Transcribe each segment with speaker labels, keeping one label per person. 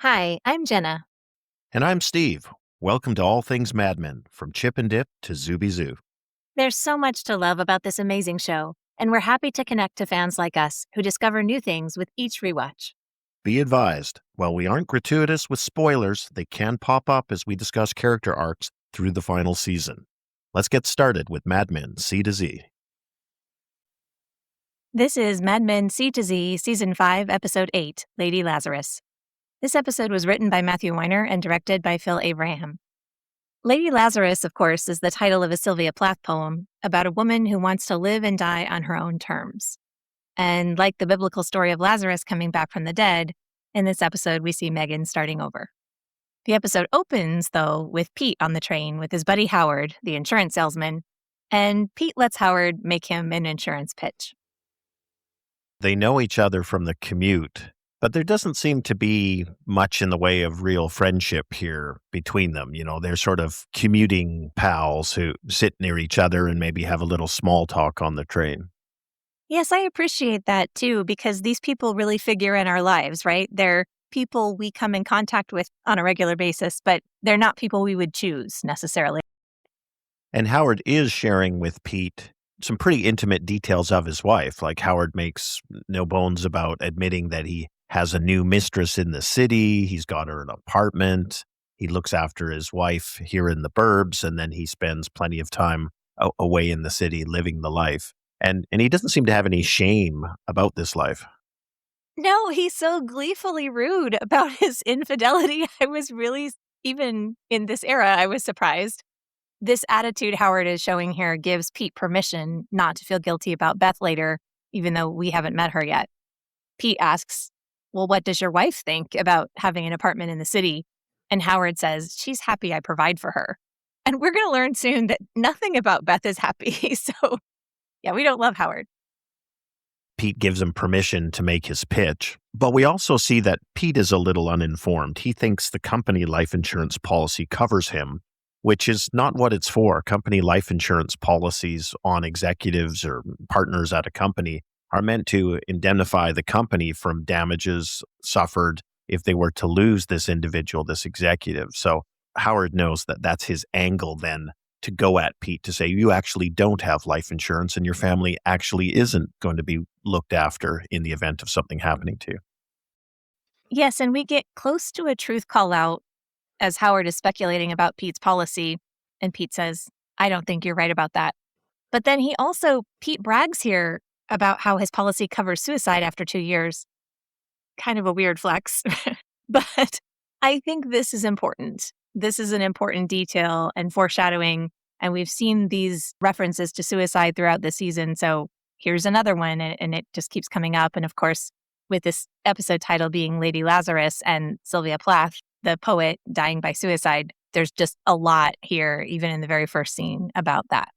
Speaker 1: Hi, I'm Jenna.
Speaker 2: And I'm Steve. Welcome to All Things Mad Men, from Chip and Dip to Zooby Zoo.
Speaker 1: There's so much to love about this amazing show, and we're happy to connect to fans like us who discover new things with each rewatch.
Speaker 2: Be advised, while we aren't gratuitous with spoilers, they can pop up as we discuss character arcs through the final season. Let's get started with Mad Men C to Z.
Speaker 1: This is Mad Men C to Z, Season 5, Episode 8, Lady Lazarus. This episode was written by Matthew Weiner and directed by Phil Abraham. Lady Lazarus, of course, is the title of a Sylvia Plath poem about a woman who wants to live and die on her own terms. And like the biblical story of Lazarus coming back from the dead, in this episode we see Megan starting over. The episode opens, though, with Pete on the train with his buddy Howard, the insurance salesman, and Pete lets Howard make him an insurance pitch.
Speaker 2: They know each other from the commute, but there doesn't seem to be much in the way of real friendship here between them. You know, they're sort of commuting pals who sit near each other and maybe have a little small talk on the train.
Speaker 1: Yes, I appreciate that, too, because these people really figure in our lives, right? They're people we come in contact with on a regular basis, but they're not people we would choose necessarily.
Speaker 2: And Howard is sharing with Pete some pretty intimate details of his wife. Like Howard makes no bones about admitting that he has a new mistress in the city. He's got her an apartment. He looks after his wife here in the burbs, and then he spends plenty of time away in the city living the life. And he doesn't seem to have any shame about this life.
Speaker 1: No, he's so gleefully rude about his infidelity. I was really, even in this era, I was surprised. This attitude Howard is showing here gives Pete permission not to feel guilty about Beth later, even though we haven't met her yet. Pete asks, well, what does your wife think about having an apartment in the city? And Howard says, she's happy I provide for her. And we're going to learn soon that nothing about Beth is happy. So, yeah, we don't love Howard.
Speaker 2: Pete gives him permission to make his pitch, but we also see that Pete is a little uninformed. He thinks the company life insurance policy covers him, which is not what it's for. Company life insurance policies on executives or partners at a company are meant to indemnify the company from damages suffered if they were to lose this individual, this executive. So Howard knows that that's his angle then to go at Pete to say, you actually don't have life insurance and your family actually isn't going to be looked after in the event of something happening to you.
Speaker 1: Yes, and we get close to a truth call out as Howard is speculating about Pete's policy, and Pete says, I don't think you're right about that. But then Pete brags here about how his policy covers suicide after 2 years. Kind of a weird flex, but I think this is important. This is an important detail and foreshadowing, and we've seen these references to suicide throughout the season, so here's another one, and it just keeps coming up. And of course, with this episode title being Lady Lazarus and Sylvia Plath, the poet, dying by suicide, there's just a lot here, even in the very first scene, about that.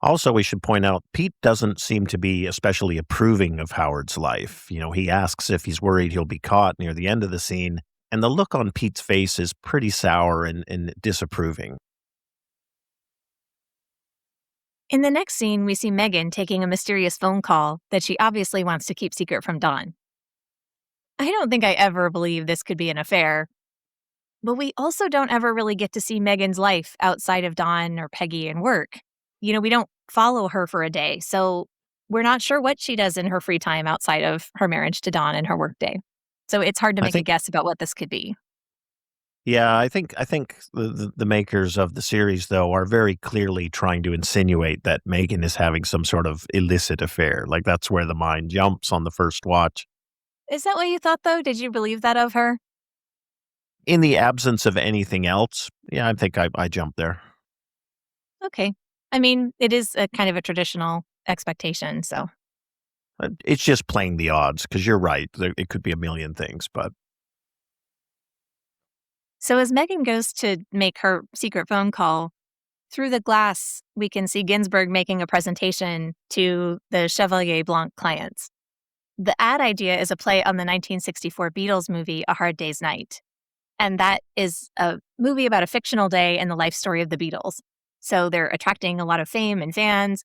Speaker 2: Also, we should point out, Pete doesn't seem to be especially approving of Howard's life. You know, he asks if he's worried he'll be caught near the end of the scene, and the look on Pete's face is pretty sour and disapproving.
Speaker 1: In the next scene, we see Megan taking a mysterious phone call that she obviously wants to keep secret from Dawn. I don't think I ever believed this could be an affair, but we also don't ever really get to see Megan's life outside of Dawn or Peggy and work. You know, we don't follow her for a day, so we're not sure what she does in her free time outside of her marriage to Dawn and her work day. So it's hard to make a guess about what this could be.
Speaker 2: Yeah, I think the makers of the series, though, are very clearly trying to insinuate that Megan is having some sort of illicit affair. Like, that's where the mind jumps on the first watch.
Speaker 1: Is that what you thought, though? Did you believe that of her?
Speaker 2: In the absence of anything else, yeah, I think I jumped there.
Speaker 1: Okay. I mean, it is a kind of a traditional expectation, so.
Speaker 2: It's just playing the odds, because you're right. It could be a million things, but.
Speaker 1: So as Megan goes to make her secret phone call, through the glass, we can see Ginsberg making a presentation to the Chevalier Blanc clients. The ad idea is a play on the 1964 Beatles movie, A Hard Day's Night. And that is a movie about a fictional day and the life story of the Beatles. So they're attracting a lot of fame and fans.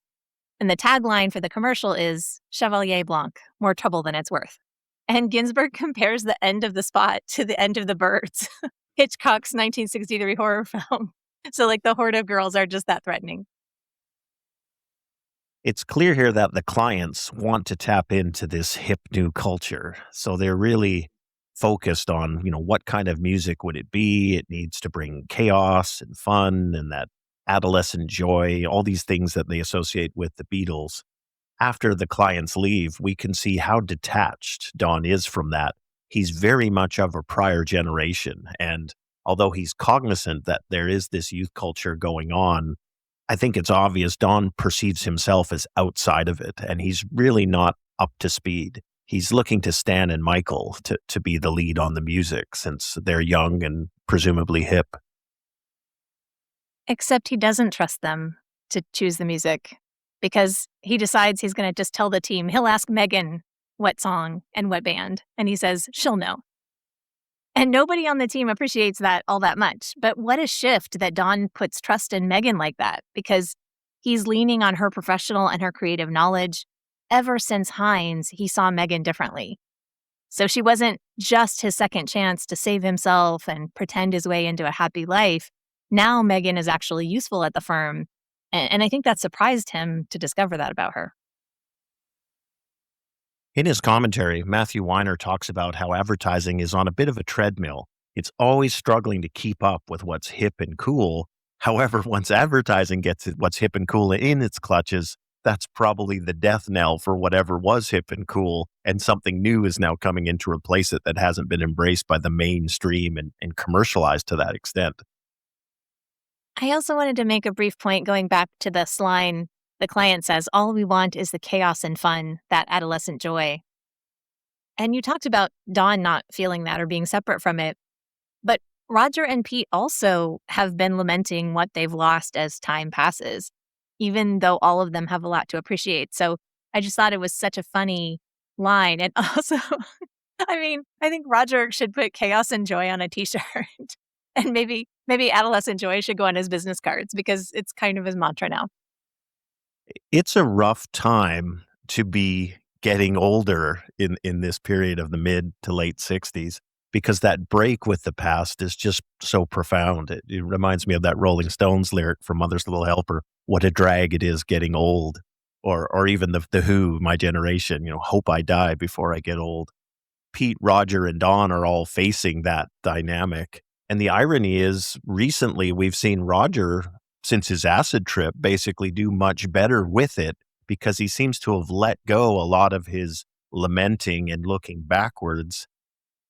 Speaker 1: And the tagline for the commercial is Chevalier Blanc, more trouble than it's worth. And Ginsberg compares the end of the spot to the end of the birds, Hitchcock's 1963 horror film. So, like, the horde of girls are just that threatening.
Speaker 2: It's clear here that the clients want to tap into this hip new culture. So they're really focused on, what kind of music would it be? It needs to bring chaos and fun and that adolescent joy, all these things that they associate with the Beatles. After the clients leave, we can see how detached Don is from that. He's very much of a prior generation. And although he's cognizant that there is this youth culture going on, I think it's obvious Don perceives himself as outside of it, and he's really not up to speed. He's looking to Stan and Michael to be the lead on the music since they're young and presumably hip.
Speaker 1: Except he doesn't trust them to choose the music because he decides he's going to just tell the team. He'll ask Megan what song and what band, and he says she'll know. And nobody on the team appreciates that all that much. But what a shift that Don puts trust in Megan like that, because he's leaning on her professional and her creative knowledge. Ever since Hines, he saw Megan differently. So she wasn't just his second chance to save himself and pretend his way into a happy life. Now Megan is actually useful at the firm. And I think that surprised him to discover that about her.
Speaker 2: In his commentary, Matthew Weiner talks about how advertising is on a bit of a treadmill. It's always struggling to keep up with what's hip and cool. However, once advertising gets what's hip and cool in its clutches, that's probably the death knell for whatever was hip and cool, and something new is now coming in to replace it that hasn't been embraced by the mainstream and commercialized to that extent.
Speaker 1: I also wanted to make a brief point going back to this line. The client says, all we want is the chaos and fun, that adolescent joy. And you talked about Don not feeling that or being separate from it. But Roger and Pete also have been lamenting what they've lost as time passes, even though all of them have a lot to appreciate. So I just thought it was such a funny line. And also, I think Roger should put chaos and joy on a t-shirt. And maybe adolescent joy should go on his business cards because it's kind of his mantra now.
Speaker 2: It's a rough time to be getting older in this period of the mid to late 60s because that break with the past is just so profound. It reminds me of that Rolling Stones lyric from Mother's Little Helper, what a drag it is getting old. Or even the Who, My Generation, hope I die before I get old. Pete, Roger, and Don are all facing that dynamic. And the irony is recently we've seen Roger, since his acid trip, basically do much better with it because he seems to have let go a lot of his lamenting and looking backwards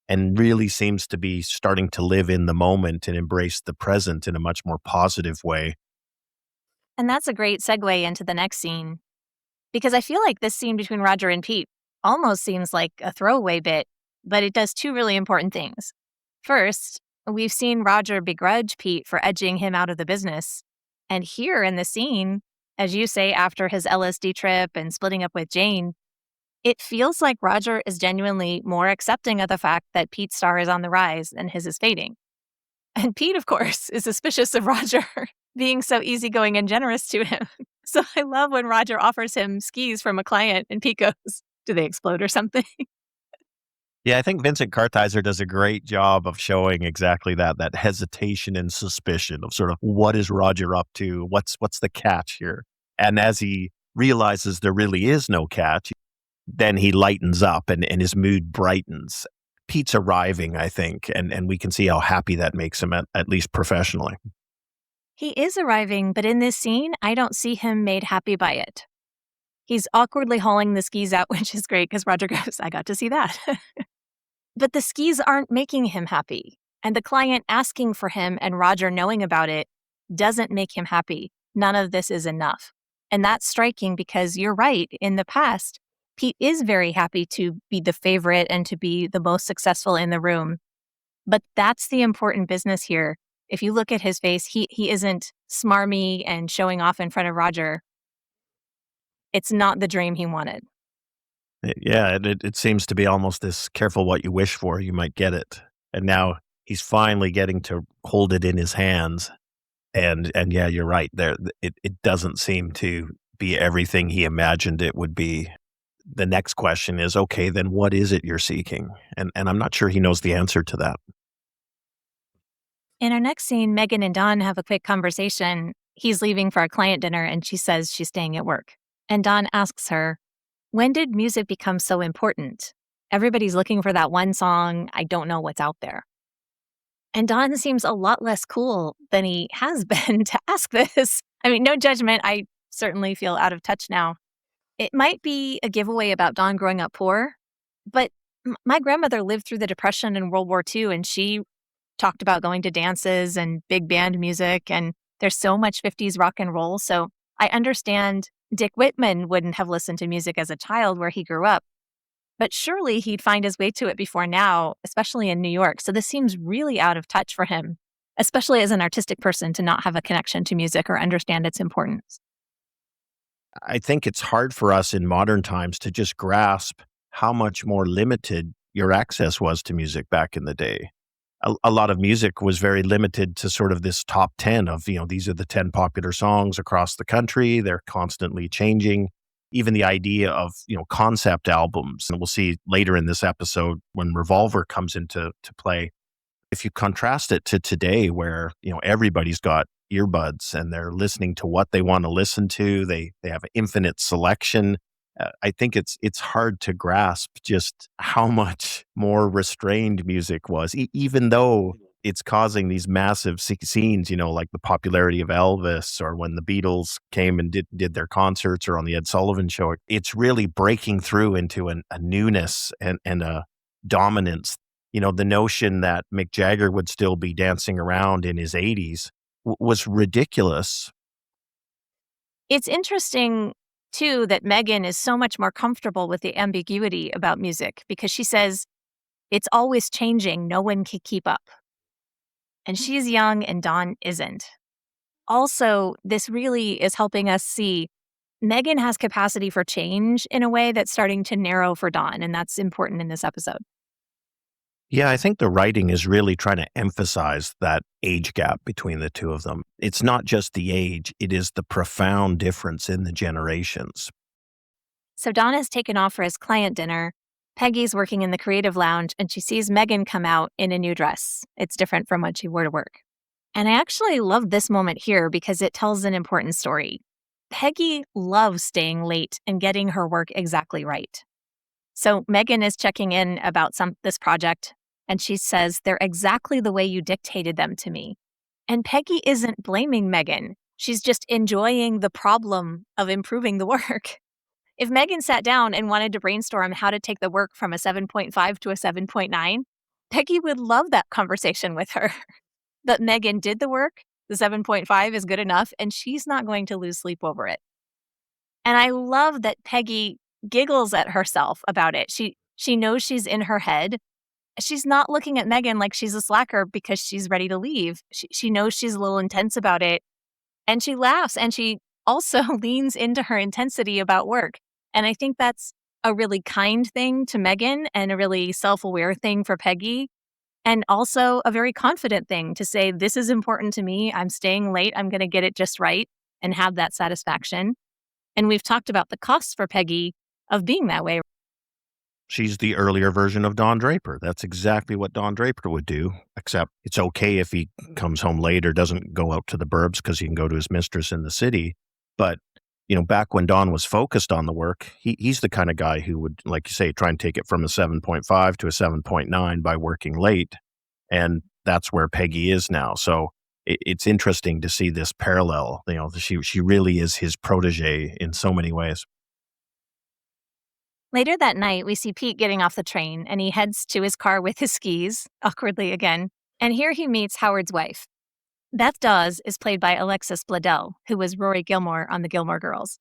Speaker 2: and really seems to be starting to live in the moment and embrace the present in a much more positive way.
Speaker 1: And that's a great segue into the next scene, because I feel like this scene between Roger and Pete almost seems like a throwaway bit, but it does two really important things. First, we've seen Roger begrudge Pete for edging him out of the business. And here in the scene, as you say, after his LSD trip and splitting up with Jane, it feels like Roger is genuinely more accepting of the fact that Pete's star is on the rise and his is fading. And Pete, of course, is suspicious of Roger being so easygoing and generous to him. So I love when Roger offers him skis from a client and Pete goes, do they explode or something?
Speaker 2: Yeah, I think Vincent Kartheiser does a great job of showing exactly that hesitation and suspicion of sort of what is Roger up to? What's the catch here? And as he realizes there really is no catch, then he lightens up and his mood brightens. Pete's arriving, I think, and we can see how happy that makes him, at least professionally.
Speaker 1: He is arriving, but in this scene, I don't see him made happy by it. He's awkwardly hauling the skis out, which is great because Roger goes, I got to see that. But the skis aren't making him happy. And the client asking for him and Roger knowing about it doesn't make him happy. None of this is enough. And that's striking because you're right. In the past, Pete is very happy to be the favorite and to be the most successful in the room. But that's the important business here. If you look at his face, he isn't smarmy and showing off in front of Roger. It's not the dream he wanted.
Speaker 2: Yeah, it seems to be almost this careful what you wish for, you might get it. And now he's finally getting to hold it in his hands. And yeah, you're right there. It doesn't seem to be everything he imagined it would be. the next question is, okay, then what is it you're seeking? And I'm not sure he knows the answer to that.
Speaker 1: In our next scene, Megan and Don have a quick conversation. He's leaving for a client dinner and she says she's staying at work. And Don asks her, when did music become so important? Everybody's looking for that one song. I don't know what's out there. And Don seems a lot less cool than he has been to ask this. I mean, no judgment. I certainly feel out of touch now. It might be a giveaway about Don growing up poor, but my grandmother lived through the Depression and World War II, and she talked about going to dances and big band music, and there's so much 50s rock and roll. So I understand Dick Whitman wouldn't have listened to music as a child where he grew up, but surely he'd find his way to it before now, especially in New York. So this seems really out of touch for him, especially as an artistic person, to not have a connection to music or understand its importance.
Speaker 2: I think it's hard for us in modern times to just grasp how much more limited your access was to music back in the day. A lot of music was very limited to sort of this top 10 of, these are the 10 popular songs across the country. They're constantly changing. Even the idea of, concept albums. And we'll see later in this episode when Revolver comes into play. If you contrast it to today where, everybody's got earbuds and they're listening to what they want to listen to, they have infinite selection. I think it's hard to grasp just how much more restrained music was, even though it's causing these massive scenes, like the popularity of Elvis or when the Beatles came and did their concerts or on the Ed Sullivan Show. It's really breaking through into a newness and a dominance. The notion that Mick Jagger would still be dancing around in his 80s was ridiculous.
Speaker 1: It's interesting, too, that Megan is so much more comfortable with the ambiguity about music because she says, it's always changing. No one can keep up. And she's young and Don isn't. Also, this really is helping us see Megan has capacity for change in a way that's starting to narrow for Don, and that's important in this episode.
Speaker 2: Yeah, I think the writing is really trying to emphasize that age gap between the two of them. It's not just the age, it is the profound difference in the generations.
Speaker 1: So Don has taken off for his client dinner. Peggy's working in the creative lounge, and she sees Megan come out in a new dress. It's different from what she wore to work. And I actually love this moment here because it tells an important story. Peggy loves staying late and getting her work exactly right. So Megan is checking in about this project, and she says, they're exactly the way you dictated them to me. And Peggy isn't blaming Megan. She's just enjoying the problem of improving the work. If Megan sat down and wanted to brainstorm how to take the work from a 7.5 to a 7.9, Peggy would love that conversation with her. But Megan did the work, the 7.5 is good enough, and she's not going to lose sleep over it. And I love that Peggy giggles at herself about it. She knows she's in her head. She's not looking at Megan like she's a slacker because she's ready to leave. She knows she's a little intense about it. And she laughs, and she also leans into her intensity about work. And I think that's a really kind thing to Megan and a really self-aware thing for Peggy. And also a very confident thing to say, this is important to me. I'm staying late. I'm going to get it just right and have that satisfaction. And we've talked about the costs for Peggy of being that way.
Speaker 2: She's the earlier version of Don Draper. That's exactly what Don Draper would do, except it's okay if he comes home late or doesn't go out to the burbs because he can go to his mistress in the city. But, back when Don was focused on the work, he's the kind of guy who would, like you say, try and take it from a 7.5 to a 7.9 by working late. And that's where Peggy is now. So it's interesting to see this parallel. She really is his protege in so many ways.
Speaker 1: Later that night, we see Pete getting off the train, and he heads to his car with his skis, awkwardly again. And here he meets Howard's wife. Beth Dawes is played by Alexis Bledel, who was Rory Gilmore on The Gilmore Girls.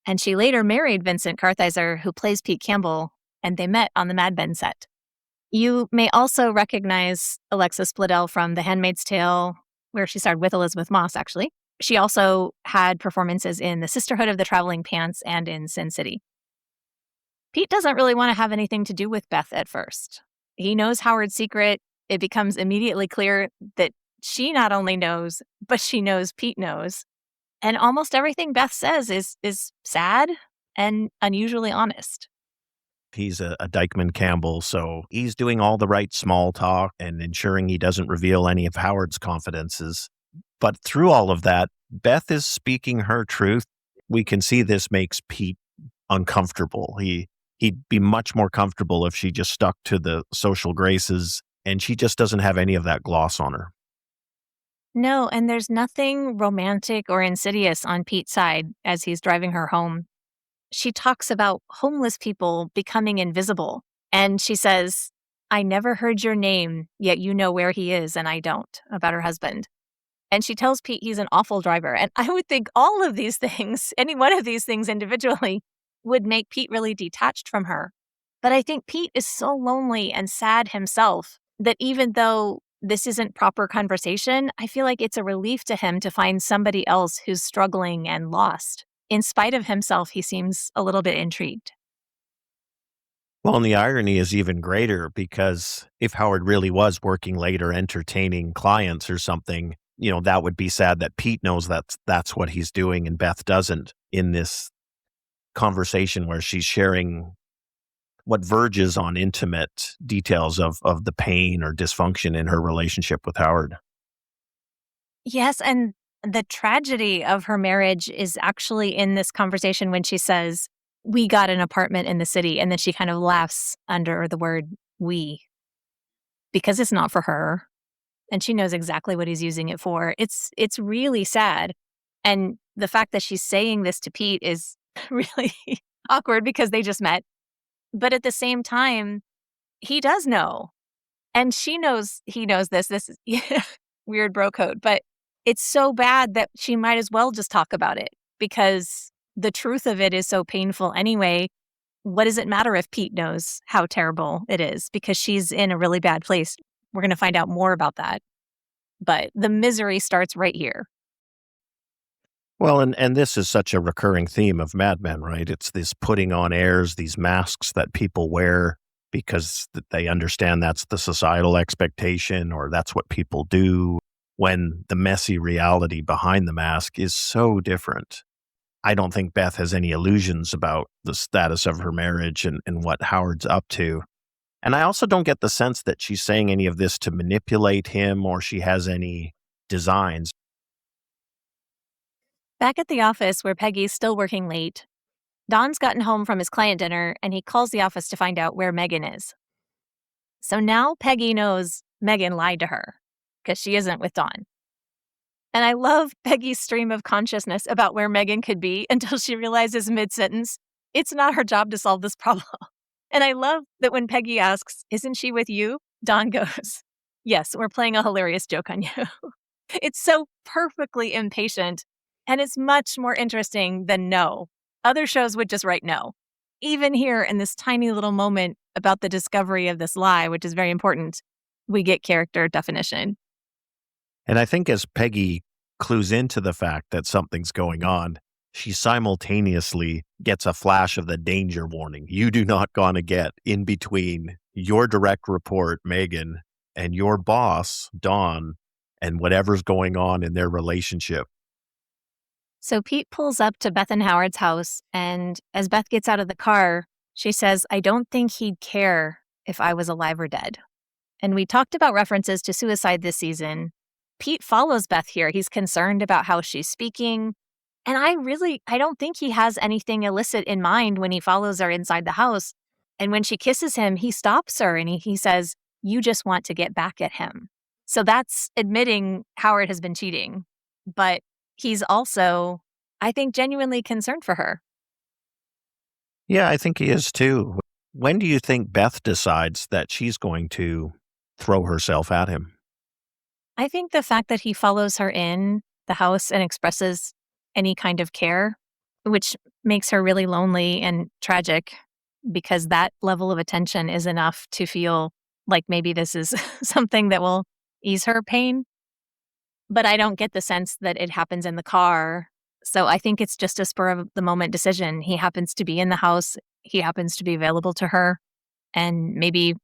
Speaker 1: And she later married Vincent Kartheiser, who plays Pete Campbell, and they met on the Mad Men set. You may also recognize Alexis Bledel from The Handmaid's Tale, where she starred with Elizabeth Moss, actually. She also had performances in The Sisterhood of the Traveling Pants and in Sin City. Pete doesn't really want to have anything to do with Beth at first. He knows Howard's secret. It becomes immediately clear that she not only knows, but she knows Pete knows. And almost everything Beth says is sad and unusually honest.
Speaker 2: He's a Dykeman Campbell, so he's doing all the right small talk and ensuring he doesn't reveal any of Howard's confidences. But through all of that, Beth is speaking her truth. We can see this makes Pete uncomfortable. He'd be much more comfortable if she just stuck to the social graces, and she just doesn't have any of that gloss on her.
Speaker 1: No, and there's nothing romantic or insidious on Pete's side as he's driving her home. She talks about homeless people becoming invisible. And she says, I never heard your name, yet you know where he is, and I don't, about her husband. And she tells Pete he's an awful driver. And I would think all of these things, any one of these things individually, would make Pete really detached from her. But I think Pete is so lonely and sad himself that even though this isn't proper conversation, I feel like it's a relief to him to find somebody else who's struggling and lost. In spite of himself, he seems a little bit intrigued.
Speaker 2: Well, and the irony is even greater because if Howard really was working late or entertaining clients or something, that would be sad that Pete knows that's what he's doing and Beth doesn't in this conversation where she's sharing what verges on intimate details of the pain or dysfunction in her relationship with Howard.
Speaker 1: Yes, and the tragedy of her marriage is actually in this conversation when she says, we got an apartment in the city, and then she kind of laughs under the word we, because it's not for her, and she knows exactly what he's using it for. It's really sad, and the fact that she's saying this to Pete is really awkward because they just met. But at the same time, he does know, and she knows he knows this. This is weird bro code, but it's so bad that she might as well just talk about it because the truth of it is so painful anyway. What does it matter if Pete knows how terrible it is? Because she's in a really bad place. We're going to find out more about that. But the misery starts right here.
Speaker 2: Well, and this is such a recurring theme of Mad Men, right? It's this putting on airs, these masks that people wear because they understand that's the societal expectation or that's what people do, when the messy reality behind the mask is so different. I don't think Beth has any illusions about the status of her marriage and what Howard's up to. And I also don't get the sense that she's saying any of this to manipulate him or she has any designs.
Speaker 1: Back at the office where Peggy's still working late, Don's gotten home from his client dinner and he calls the office to find out where Megan is. So now Peggy knows Megan lied to her because she isn't with Don. And I love Peggy's stream of consciousness about where Megan could be until she realizes mid-sentence, it's not her job to solve this problem. And I love that when Peggy asks, isn't she with you? Don goes, yes, we're playing a hilarious joke on you. It's so perfectly impatient, and it's much more interesting than no. Other shows would just write no. Even here in this tiny little moment about the discovery of this lie, which is very important, we get character definition.
Speaker 2: And I think as Peggy clues into the fact that something's going on, she simultaneously gets a flash of the danger warning. You do not want to get in between your direct report, Megan, and your boss, Don, and whatever's going on in their relationship.
Speaker 1: So Pete pulls up to Beth and Howard's house, and as Beth gets out of the car, she says, I don't think he'd care if I was alive or dead. And we talked about references to suicide this season. Pete follows Beth here. He's concerned about how she's speaking. And I don't think he has anything illicit in mind when he follows her inside the house. And when she kisses him, he stops her and he says, you just want to get back at him. So that's admitting Howard has been cheating. But he's also, I think, genuinely concerned for her.
Speaker 2: Yeah, I think he is too. When do you think Beth decides that she's going to throw herself at him?
Speaker 1: I think the fact that he follows her in the house and expresses any kind of care, which makes her really lonely and tragic, because that level of attention is enough to feel like maybe this is something that will ease her pain. But I don't get the sense that it happens in the car. So I think it's just a spur of the moment decision. He happens to be in the house. He happens to be available to her. And maybe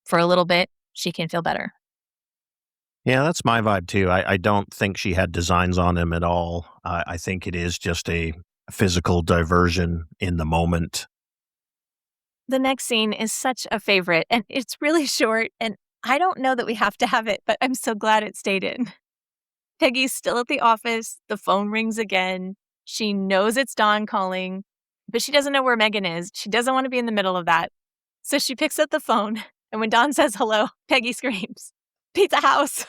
Speaker 1: for a little bit, she can feel better.
Speaker 2: Yeah, that's my vibe too. I don't think she had designs on him at all. I think it is just a physical diversion in the moment.
Speaker 1: The next scene is such a favorite, and it's really short, and I don't know that we have to have it, but I'm so glad it stayed in. Peggy's still at the office. The phone rings again. She knows it's Dawn calling, but she doesn't know where Megan is. She doesn't want to be in the middle of that. So she picks up the phone, and when Dawn says hello, Peggy screams, "Pizza House!"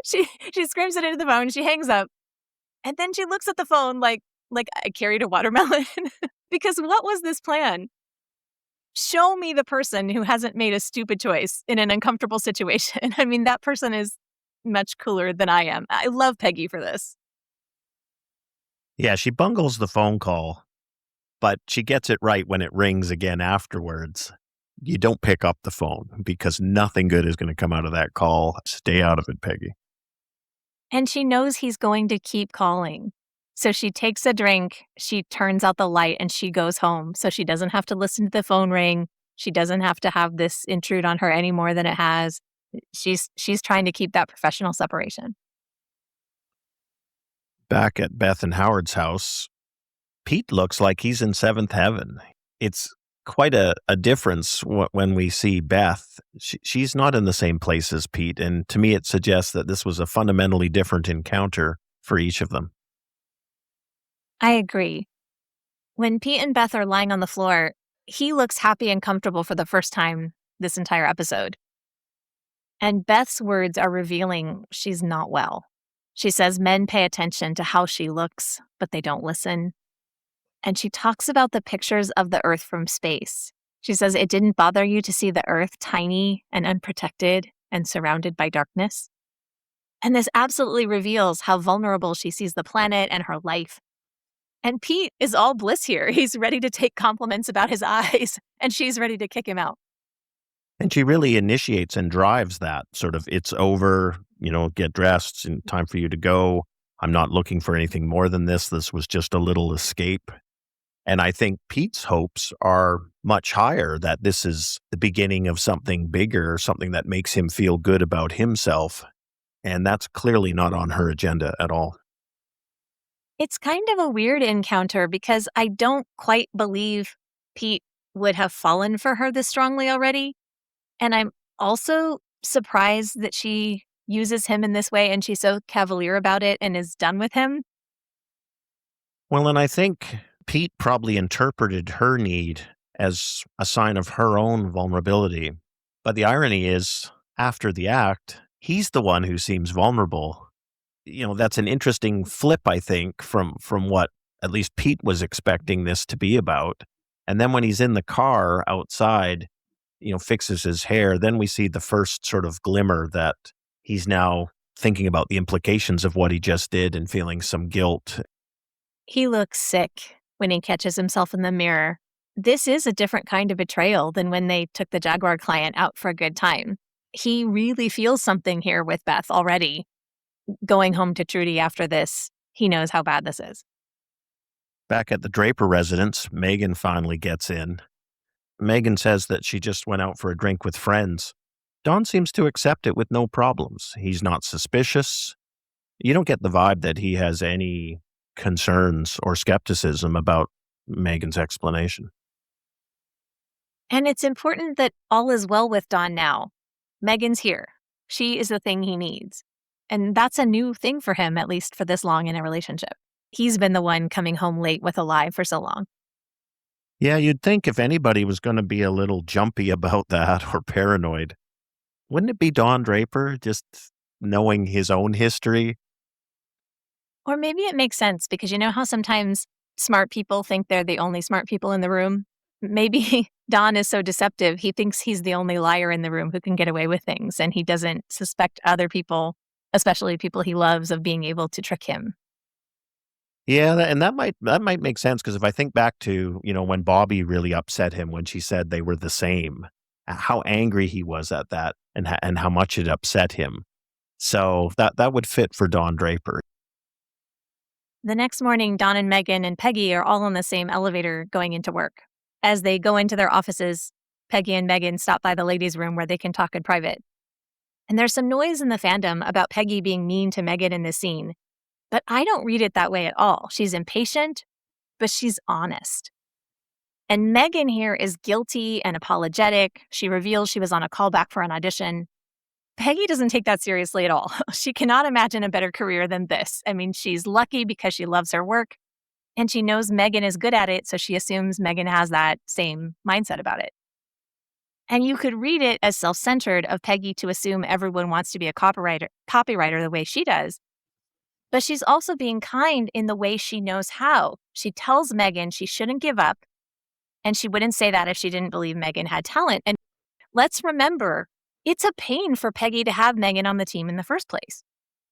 Speaker 1: She screams it into the phone. She hangs up, and then she looks at the phone like I carried a watermelon. Because what was this plan? Show me the person who hasn't made a stupid choice in an uncomfortable situation. I mean, that person is much cooler than I am. I love Peggy for this.
Speaker 2: Yeah, she bungles the phone call, but she gets it right when it rings again afterwards. You don't pick up the phone because nothing good is going to come out of that call. Stay out of it, Peggy.
Speaker 1: And she knows he's going to keep calling. So she takes a drink, she turns out the light, and she goes home. So she doesn't have to listen to the phone ring. She doesn't have to have this intrude on her any more than it has. She's trying to keep that professional separation.
Speaker 2: Back at Beth and Howard's house, Pete looks like he's in seventh heaven. It's quite a difference when we see Beth. She's not in the same place as Pete, and to me it suggests that this was a fundamentally different encounter for each of them.
Speaker 1: I agree. When Pete and Beth are lying on the floor, he looks happy and comfortable for the first time this entire episode. And Beth's words are revealing she's not well. She says men pay attention to how she looks, but they don't listen. And she talks about the pictures of the Earth from space. She says it didn't bother you to see the Earth tiny and unprotected and surrounded by darkness. And this absolutely reveals how vulnerable she sees the planet and her life. And Pete is all bliss here. He's ready to take compliments about his eyes, and she's ready to kick him out.
Speaker 2: And she really initiates and drives that sort of, it's over, get dressed and time for you to go. I'm not looking for anything more than this. This was just a little escape. And I think Pete's hopes are much higher that this is the beginning of something bigger, something that makes him feel good about himself. And that's clearly not on her agenda at all.
Speaker 1: It's kind of a weird encounter because I don't quite believe Pete would have fallen for her this strongly already. And I'm also surprised that she uses him in this way and she's so cavalier about it and is done with him.
Speaker 2: Well, and I think Pete probably interpreted her need as a sign of her own vulnerability. But the irony is, after the act, he's the one who seems vulnerable. That's an interesting flip, I think, from what at least Pete was expecting this to be about. And then when he's in the car outside, fixes his hair, then we see the first sort of glimmer that he's now thinking about the implications of what he just did and feeling some guilt.
Speaker 1: He looks sick when he catches himself in the mirror. This is a different kind of betrayal than when they took the Jaguar client out for a good time. He really feels something here with Beth already. Going home to Trudy after this, he knows how bad this is.
Speaker 2: Back at the Draper residence, Megan finally gets in. Megan says that she just went out for a drink with friends. Don seems to accept it with no problems. He's not suspicious. You don't get the vibe that he has any concerns or skepticism about Megan's explanation.
Speaker 1: And it's important that all is well with Don now. Megan's here. She is the thing he needs. And that's a new thing for him, at least for this long in a relationship. He's been the one coming home late with a lie for so long.
Speaker 2: Yeah, you'd think if anybody was going to be a little jumpy about that or paranoid, wouldn't it be Don Draper, just knowing his own history?
Speaker 1: Or maybe it makes sense because you know how sometimes smart people think they're the only smart people in the room? Maybe Don is so deceptive, he thinks he's the only liar in the room who can get away with things, and he doesn't suspect other people, especially people he loves, of being able to trick him.
Speaker 2: Yeah, and that might make sense because if I think back to, when Bobby really upset him when she said they were the same, how angry he was at that and how much it upset him. So that would fit for Don Draper.
Speaker 1: The next morning, Don and Megan and Peggy are all on the same elevator going into work. As they go into their offices, Peggy and Megan stop by the ladies' room where they can talk in private. And there's some noise in the fandom about Peggy being mean to Megan in this scene. But I don't read it that way at all. She's impatient, but she's honest. And Megan here is guilty and apologetic. She reveals she was on a callback for an audition. Peggy doesn't take that seriously at all. She cannot imagine a better career than this. I mean, she's lucky because she loves her work and she knows Megan is good at it, so she assumes Megan has that same mindset about it. And you could read it as self-centered of Peggy to assume everyone wants to be a copywriter the way she does. But she's also being kind in the way she knows how. She tells Megan she shouldn't give up, and she wouldn't say that if she didn't believe Megan had talent. And let's remember, it's a pain for Peggy to have Megan on the team in the first place.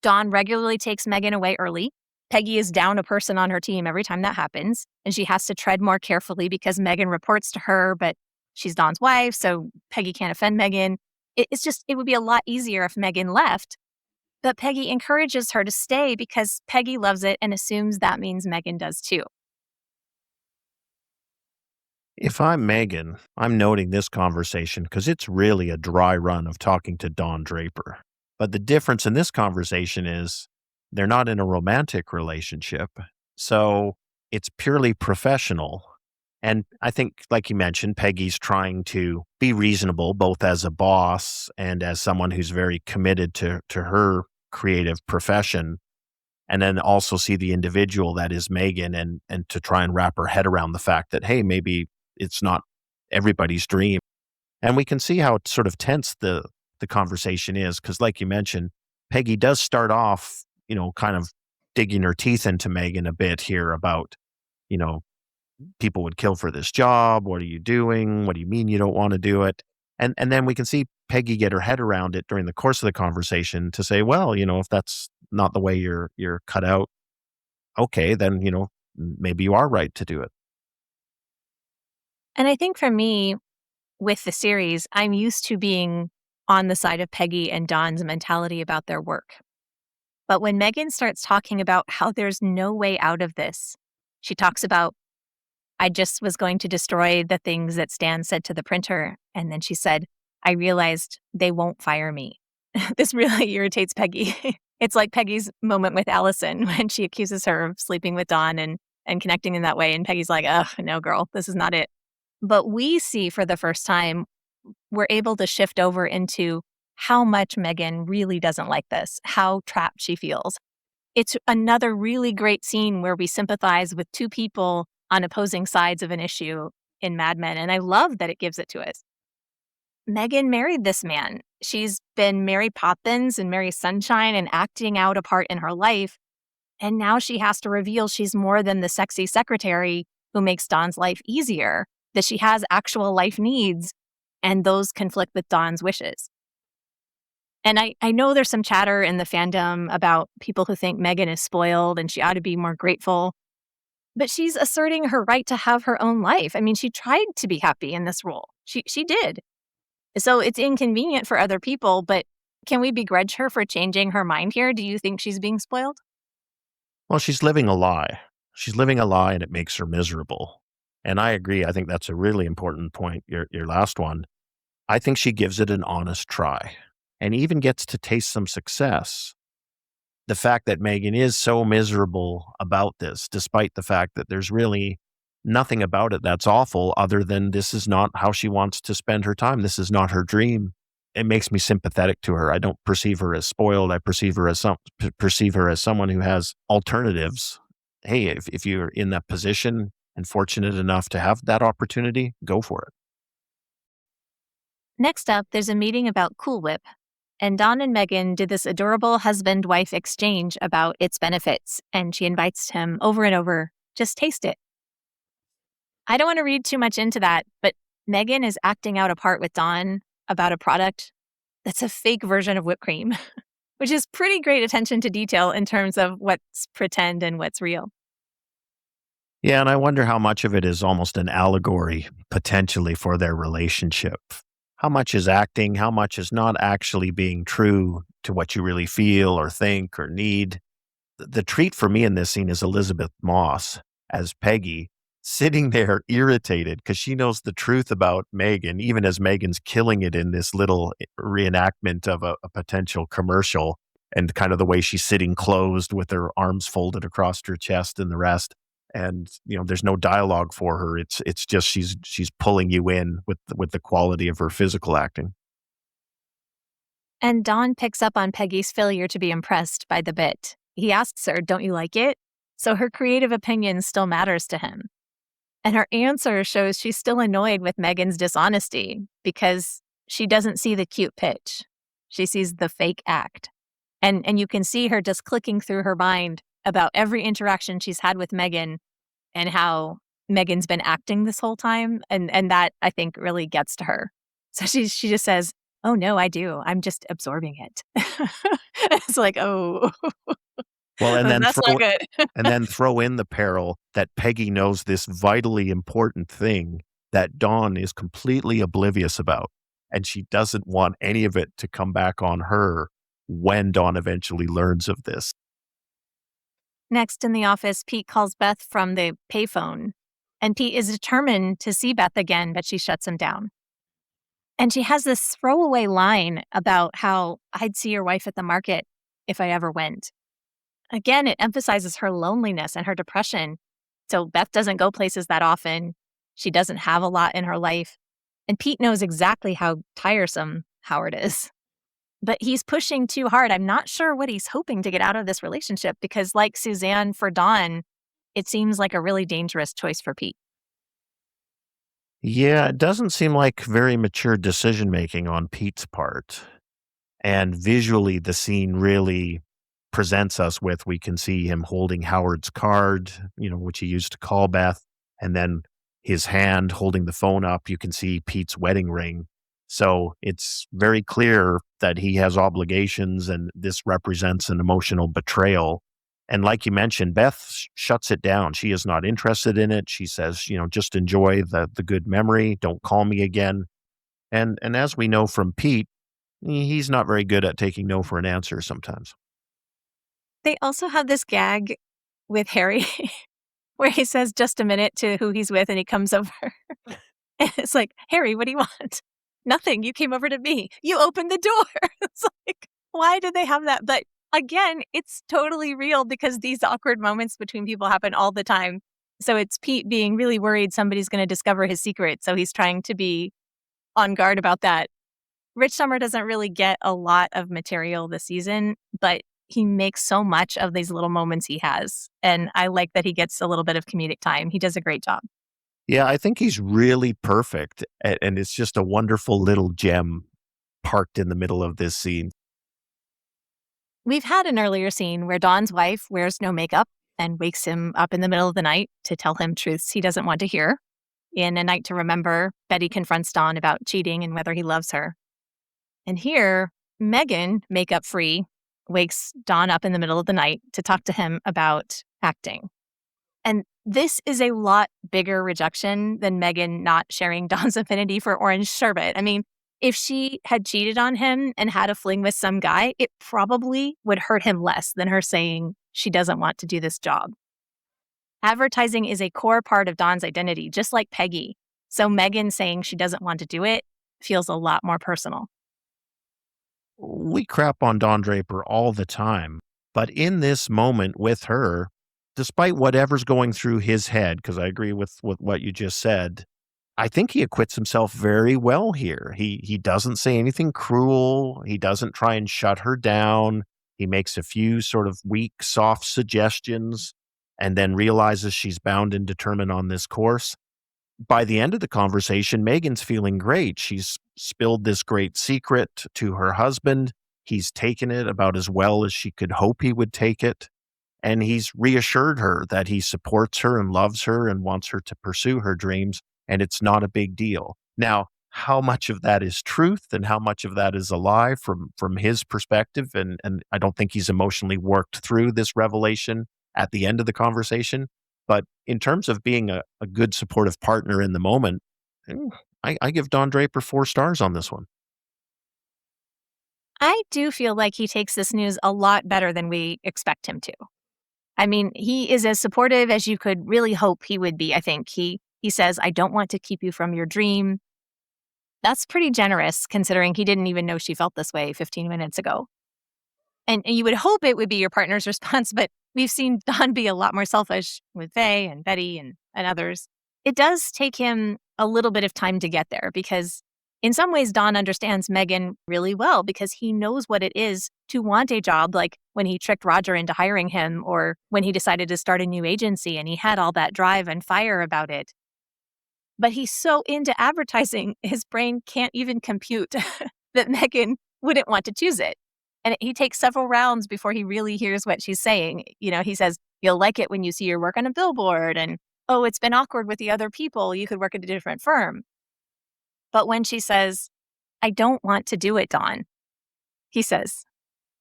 Speaker 1: Dawn regularly takes Megan away early. Peggy is down a person on her team every time that happens, and she has to tread more carefully because Megan reports to her, but she's Dawn's wife, so Peggy can't offend Megan. It would be a lot easier if Megan left, but Peggy encourages her to stay because Peggy loves it and assumes that means Megan does too.
Speaker 2: If I'm Megan, I'm noting this conversation because it's really a dry run of talking to Don Draper. But the difference in this conversation is they're not in a romantic relationship. So it's purely professional. And I think, like you mentioned, Peggy's trying to be reasonable, both as a boss and as someone who's very committed to her creative profession. And then also see the individual that is Megan and to try and wrap her head around the fact that, hey, maybe it's not everybody's dream. And we can see how sort of tense the conversation is. Because like you mentioned, Peggy does start off, kind of digging her teeth into Megan a bit here about, people would kill for this job. What are you doing? What do you mean you don't want to do it? And then we can see Peggy get her head around it during the course of the conversation to say, well, if that's not the way you're cut out, okay, then, maybe you are right to do it.
Speaker 1: And I think for me, with the series, I'm used to being on the side of Peggy and Dawn's mentality about their work. But when Megan starts talking about how there's no way out of this, she talks about, I just was going to destroy the things that Stan said to the printer. And then she said, I realized they won't fire me. This really irritates Peggy. It's like Peggy's moment with Allison when she accuses her of sleeping with Dawn and connecting in that way. And Peggy's like, oh, no, girl, this is not it. But we see for the first time, we're able to shift over into how much Megan really doesn't like this, how trapped she feels. It's another really great scene where we sympathize with two people on opposing sides of an issue in Mad Men, and I love that it gives it to us. Megan married this man. She's been Mary Poppins and Mary Sunshine and acting out a part in her life, and now she has to reveal she's more than the sexy secretary who makes Dawn's life easier, that she has actual life needs, and those conflict with Dawn's wishes. And I know there's some chatter in the fandom about people who think Megan is spoiled and she ought to be more grateful, but she's asserting her right to have her own life. I mean, she tried to be happy in this role. She did. So it's inconvenient for other people, but can we begrudge her for changing her mind here? Do you think she's being spoiled?
Speaker 2: Well, she's living a lie. She's living a lie and it makes her miserable. And I agree. I think that's a really important point, your last one. I think she gives it an honest try and even gets to taste some success. The fact that Megan is so miserable about this, despite the fact that there's really nothing about it that's awful other than this is not how she wants to spend her time. This is not her dream. It makes me sympathetic to her. I don't perceive her as spoiled. I perceive her as someone who has alternatives. Hey, if you're in that position and fortunate enough to have that opportunity, go for it.
Speaker 1: Next up, there's a meeting about Cool Whip, and Dawn and Megan did this adorable husband-wife exchange about its benefits, and she invites him over and over, just taste it. I don't want to read too much into that, but Megan is acting out a part with Dawn about a product that's a fake version of whipped cream, which is pretty great attention to detail in terms of what's pretend and what's real.
Speaker 2: Yeah, and I wonder how much of it is almost an allegory, potentially, for their relationship. How much is acting? How much is not actually being true to what you really feel or think or need? The treat for me in this scene is Elizabeth Moss as Peggy, sitting there irritated because she knows the truth about Megan, even as Megan's killing it in this little reenactment of a potential commercial and kind of the way she's sitting closed with her arms folded across her chest and the rest. And there's no dialogue for her. It's just she's pulling you in with the quality of her physical acting.
Speaker 1: And Don picks up on Peggy's failure to be impressed by the bit. He asks her, "Don't you like it?" So her creative opinion still matters to him. And her answer shows she's still annoyed with Megan's dishonesty because she doesn't see the cute pitch. She sees the fake act. And you can see her just clicking through her mind about every interaction she's had with Megan and how Megan's been acting this whole time. And that, I think, really gets to her. So she just says, "Oh, no, I do. I'm just absorbing it." It's like, oh,
Speaker 2: Well, and then
Speaker 1: that's not good.
Speaker 2: throw in the peril that Peggy knows this vitally important thing that Dawn is completely oblivious about, and she doesn't want any of it to come back on her when Dawn eventually learns of this.
Speaker 1: Next in the office, Pete calls Beth from the payphone, and Pete is determined to see Beth again, but she shuts him down. And she has this throwaway line about how "I'd see your wife at the market if I ever went." Again, it emphasizes her loneliness and her depression. So Beth doesn't go places that often. She doesn't have a lot in her life. And Pete knows exactly how tiresome Howard is. But he's pushing too hard. I'm not sure what he's hoping to get out of this relationship because, like Suzanne for Dawn, it seems like a really dangerous choice for Pete.
Speaker 2: Yeah, it doesn't seem like very mature decision making on Pete's part. And visually, the scene really presents us with, we can see him holding Howard's card, which he used to call Beth, and then his hand holding the phone up. You can see Pete's wedding ring. So it's very clear that he has obligations, and this represents an emotional betrayal. And like you mentioned, Beth shuts it down. She is not interested in it. She says, just enjoy the good memory. Don't call me again. And as we know from Pete, he's not very good at taking no for an answer sometimes.
Speaker 1: They also have this gag with Harry where he says "just a minute" to who he's with and he comes over. And it's like, "Harry, what do you want?" "Nothing. You came over to me. You opened the door." It's like, why did they have that? But again, it's totally real because these awkward moments between people happen all the time. So it's Pete being really worried somebody's going to discover his secret. So he's trying to be on guard about that. Rich Summer doesn't really get a lot of material this season, but he makes so much of these little moments he has. And I like that he gets a little bit of comedic time. He does a great job.
Speaker 2: Yeah, I think he's really perfect. And it's just a wonderful little gem parked in the middle of this scene.
Speaker 1: We've had an earlier scene where Don's wife wears no makeup and wakes him up in the middle of the night to tell him truths he doesn't want to hear. In A Night to Remember, Betty confronts Don about cheating and whether he loves her. And here, Megan, makeup free, wakes Don up in the middle of the night to talk to him about acting. And this is a lot bigger rejection than Megan not sharing Don's affinity for orange sherbet. I mean, if she had cheated on him and had a fling with some guy, it probably would hurt him less than her saying she doesn't want to do this job. Advertising is a core part of Don's identity, just like Peggy. So Megan saying she doesn't want to do it feels a lot more personal.
Speaker 2: We crap on Don Draper all the time, but in this moment with her, despite whatever's going through his head, because I agree with what you just said, I think he acquits himself very well here. He doesn't say anything cruel. He doesn't try and shut her down. He makes a few sort of weak, soft suggestions and then realizes she's bound and determined on this course. By the end of the conversation, Megan's feeling great. She's spilled this great secret to her husband. He's taken it about as well as she could hope he would take it. And he's reassured her that he supports her and loves her and wants her to pursue her dreams. And it's not a big deal. Now, how much of that is truth and how much of that is a lie from his perspective? And I don't think he's emotionally worked through this revelation at the end of the conversation. But in terms of being a good supportive partner in the moment, I give Don Draper 4 stars on this one.
Speaker 1: I do feel like he takes this news a lot better than we expect him to. I mean, he is as supportive as you could really hope he would be, I think. He says, "I don't want to keep you from your dream." That's pretty generous considering he didn't even know she felt this way 15 minutes ago. And you would hope it would be your partner's response, but we've seen Don be a lot more selfish with Faye and Betty and others. It does take him a little bit of time to get there because in some ways, Don understands Megan really well because he knows what it is to want a job, like when he tricked Roger into hiring him or when he decided to start a new agency and he had all that drive and fire about it. But he's so into advertising, his brain can't even compute that Megan wouldn't want to choose it. And he takes several rounds before he really hears what she's saying. He says, you'll like it when you see your work on a billboard. And, oh, it's been awkward with the other people. You could work at a different firm. But when she says, I don't want to do it, Don, he says,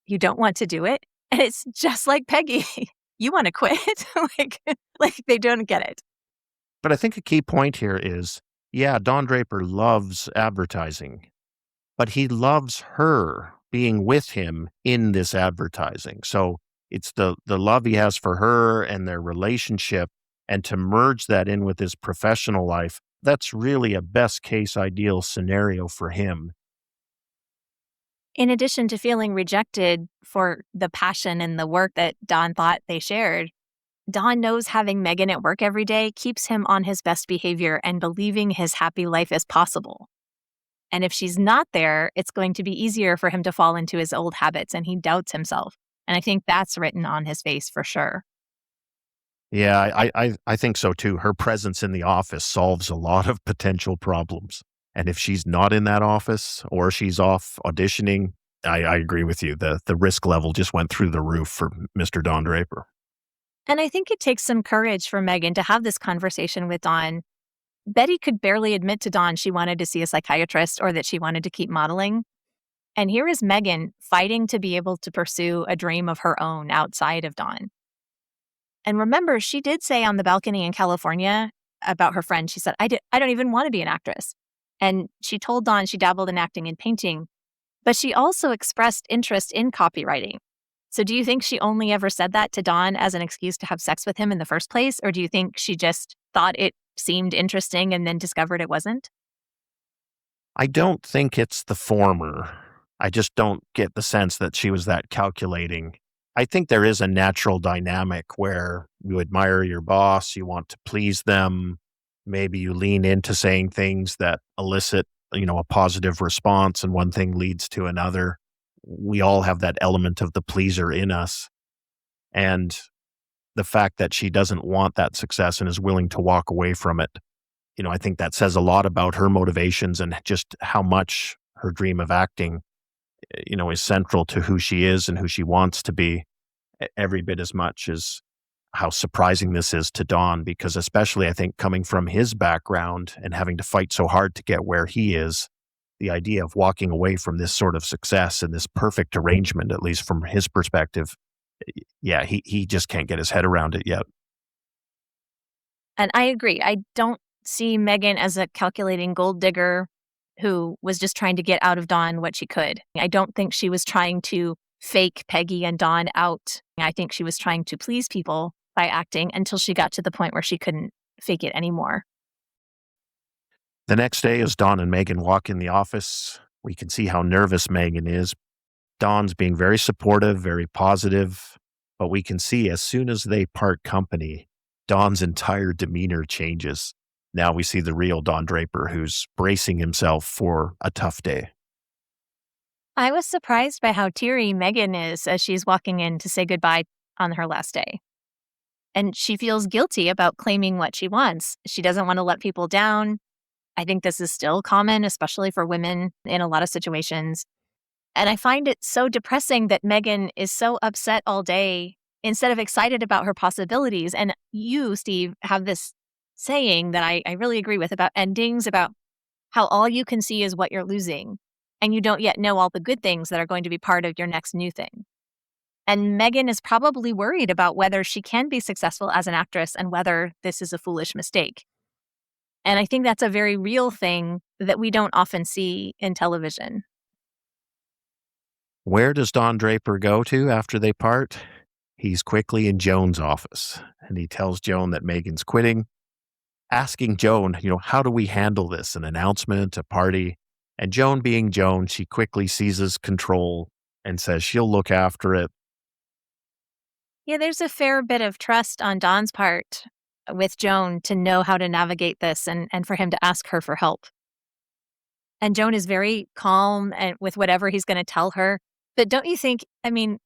Speaker 1: you don't want to do it? And it's just like Peggy. You want to quit? like they don't get it.
Speaker 2: But I think a key point here is, yeah, Don Draper loves advertising, but he loves her being with him in this advertising. So it's the love he has for her and their relationship, and to merge that in with his professional life, that's really a best case ideal scenario for him.
Speaker 1: In addition to feeling rejected for the passion and the work that Don thought they shared, Don knows having Megan at work every day keeps him on his best behavior and believing his happy life is possible. And if she's not there, it's going to be easier for him to fall into his old habits, and he doubts himself. And I think that's written on his face for sure.
Speaker 2: Yeah, I think so too. Her presence in the office solves a lot of potential problems. And if she's not in that office or she's off auditioning, I agree with you. The risk level just went through the roof for Mr. Don Draper.
Speaker 1: And I think it takes some courage for Megan to have this conversation with Don. Betty could barely admit to Don she wanted to see a psychiatrist or that she wanted to keep modeling. And here is Megan fighting to be able to pursue a dream of her own outside of Don. And remember, she did say on the balcony in California about her friend, she said, I don't even want to be an actress. And she told Don she dabbled in acting and painting, but she also expressed interest in copywriting. So do you think she only ever said that to Don as an excuse to have sex with him in the first place? Or do you think she just thought it seemed interesting and then discovered it wasn't?
Speaker 2: I don't think it's the former. I just don't get the sense that she was that calculating. I think there is a natural dynamic where you admire your boss, you want to please them. Maybe you lean into saying things that elicit, a positive response, and one thing leads to another. We all have that element of the pleaser in us. And the fact that she doesn't want that success and is willing to walk away from it, I think that says a lot about her motivations and just how much her dream of acting, is central to who she is and who she wants to be, every bit as much as how surprising this is to Don, because especially I think coming from his background and having to fight so hard to get where he is, the idea of walking away from this sort of success and this perfect arrangement, at least from his perspective, yeah, he just can't get his head around it yet.
Speaker 1: And I agree. I don't see Megan as a calculating gold digger who was just trying to get out of Don what she could. I don't think she was trying to fake Peggy and Don out. I think she was trying to please people by acting until she got to the point where she couldn't fake it anymore.
Speaker 2: The next day, as Don and Megan walk in the office, we can see how nervous Megan is. Don's being very supportive, very positive, but we can see as soon as they part company, Don's entire demeanor changes. Now we see the real Don Draper who's bracing himself for a tough day.
Speaker 1: I was surprised by how teary Megan is as she's walking in to say goodbye on her last day. And she feels guilty about claiming what she wants. She doesn't want to let people down. I think this is still common, especially for women in a lot of situations. And I find it so depressing that Megan is so upset all day instead of excited about her possibilities. And you, Steve, have this saying that I really agree with about endings, about how all you can see is what you're losing. And you don't yet know all the good things that are going to be part of your next new thing. And Megan is probably worried about whether she can be successful as an actress and whether this is a foolish mistake. And I think that's a very real thing that we don't often see in television.
Speaker 2: Where does Don Draper go to after they part? He's quickly in Joan's office, and he tells Joan that Megan's quitting, asking Joan, how do we handle this? An announcement, a party? And Joan being Joan, she quickly seizes control and says she'll look after it.
Speaker 1: Yeah, there's a fair bit of trust on Don's part with Joan to know how to navigate this and for him to ask her for help. And Joan is very calm and with whatever he's going to tell her. But don't you think, I mean,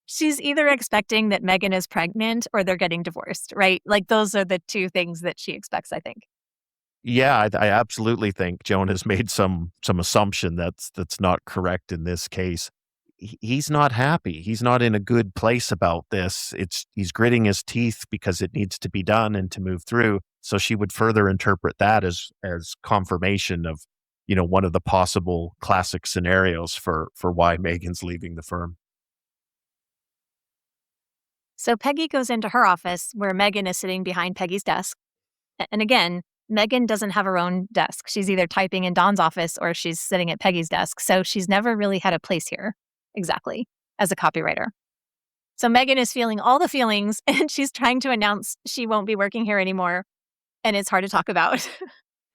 Speaker 1: she's either expecting that Megan is pregnant or they're getting divorced, right? Like those are the two things that she expects, I think.
Speaker 2: Yeah, I absolutely think Joan has made some assumption that's not correct in this case. He's not happy. He's not in a good place about this. He's gritting his teeth because it needs to be done and to move through. So she would further interpret that as confirmation of, one of the possible classic scenarios for why Megan's leaving the firm.
Speaker 1: So Peggy goes into her office where Megan is sitting behind Peggy's desk. And again, Megan doesn't have her own desk. She's either typing in Don's office or she's sitting at Peggy's desk. So she's never really had a place here, exactly, as a copywriter. So Megan is feeling all the feelings and she's trying to announce she won't be working here anymore. And it's hard to talk about.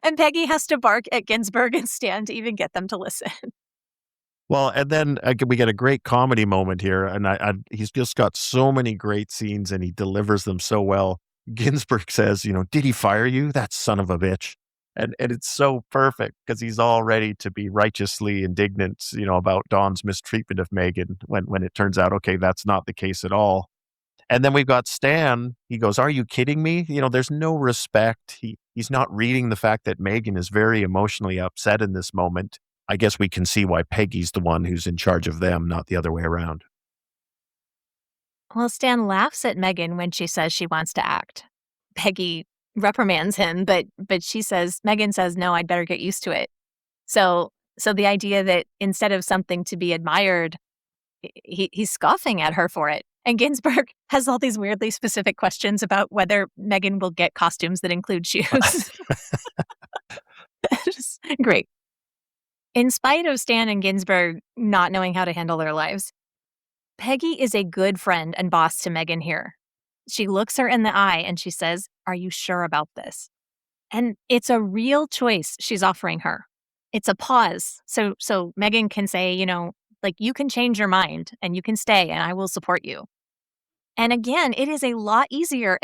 Speaker 1: And Peggy has to bark at Ginsburg and Stan to even get them to listen.
Speaker 2: Well, and then we get a great comedy moment here, and he's just got so many great scenes, and he delivers them so well. Ginsburg says, "Did he fire you? That son of a bitch," and it's so perfect because he's all ready to be righteously indignant, about Don's mistreatment of Megan when it turns out, okay, that's not the case at all. And then we've got Stan. He goes, "Are you kidding me? There's no respect." He's not reading the fact that Megan is very emotionally upset in this moment. I guess we can see why Peggy's the one who's in charge of them, not the other way around.
Speaker 1: Well, Stan laughs at Megan when she says she wants to act. Peggy reprimands him, but Megan says, no, I'd better get used to it. So the idea that instead of something to be admired, he's scoffing at her for it. And Ginsburg has all these weirdly specific questions about whether Megan will get costumes that include shoes. Just great. In spite of Stan and Ginsburg not knowing how to handle their lives, Peggy is a good friend and boss to Megan here. She looks her in the eye and she says, "Are you sure about this?" And it's a real choice she's offering her. It's a pause. So Megan can say, you can change your mind and you can stay and I will support you. And again, it is a lot easier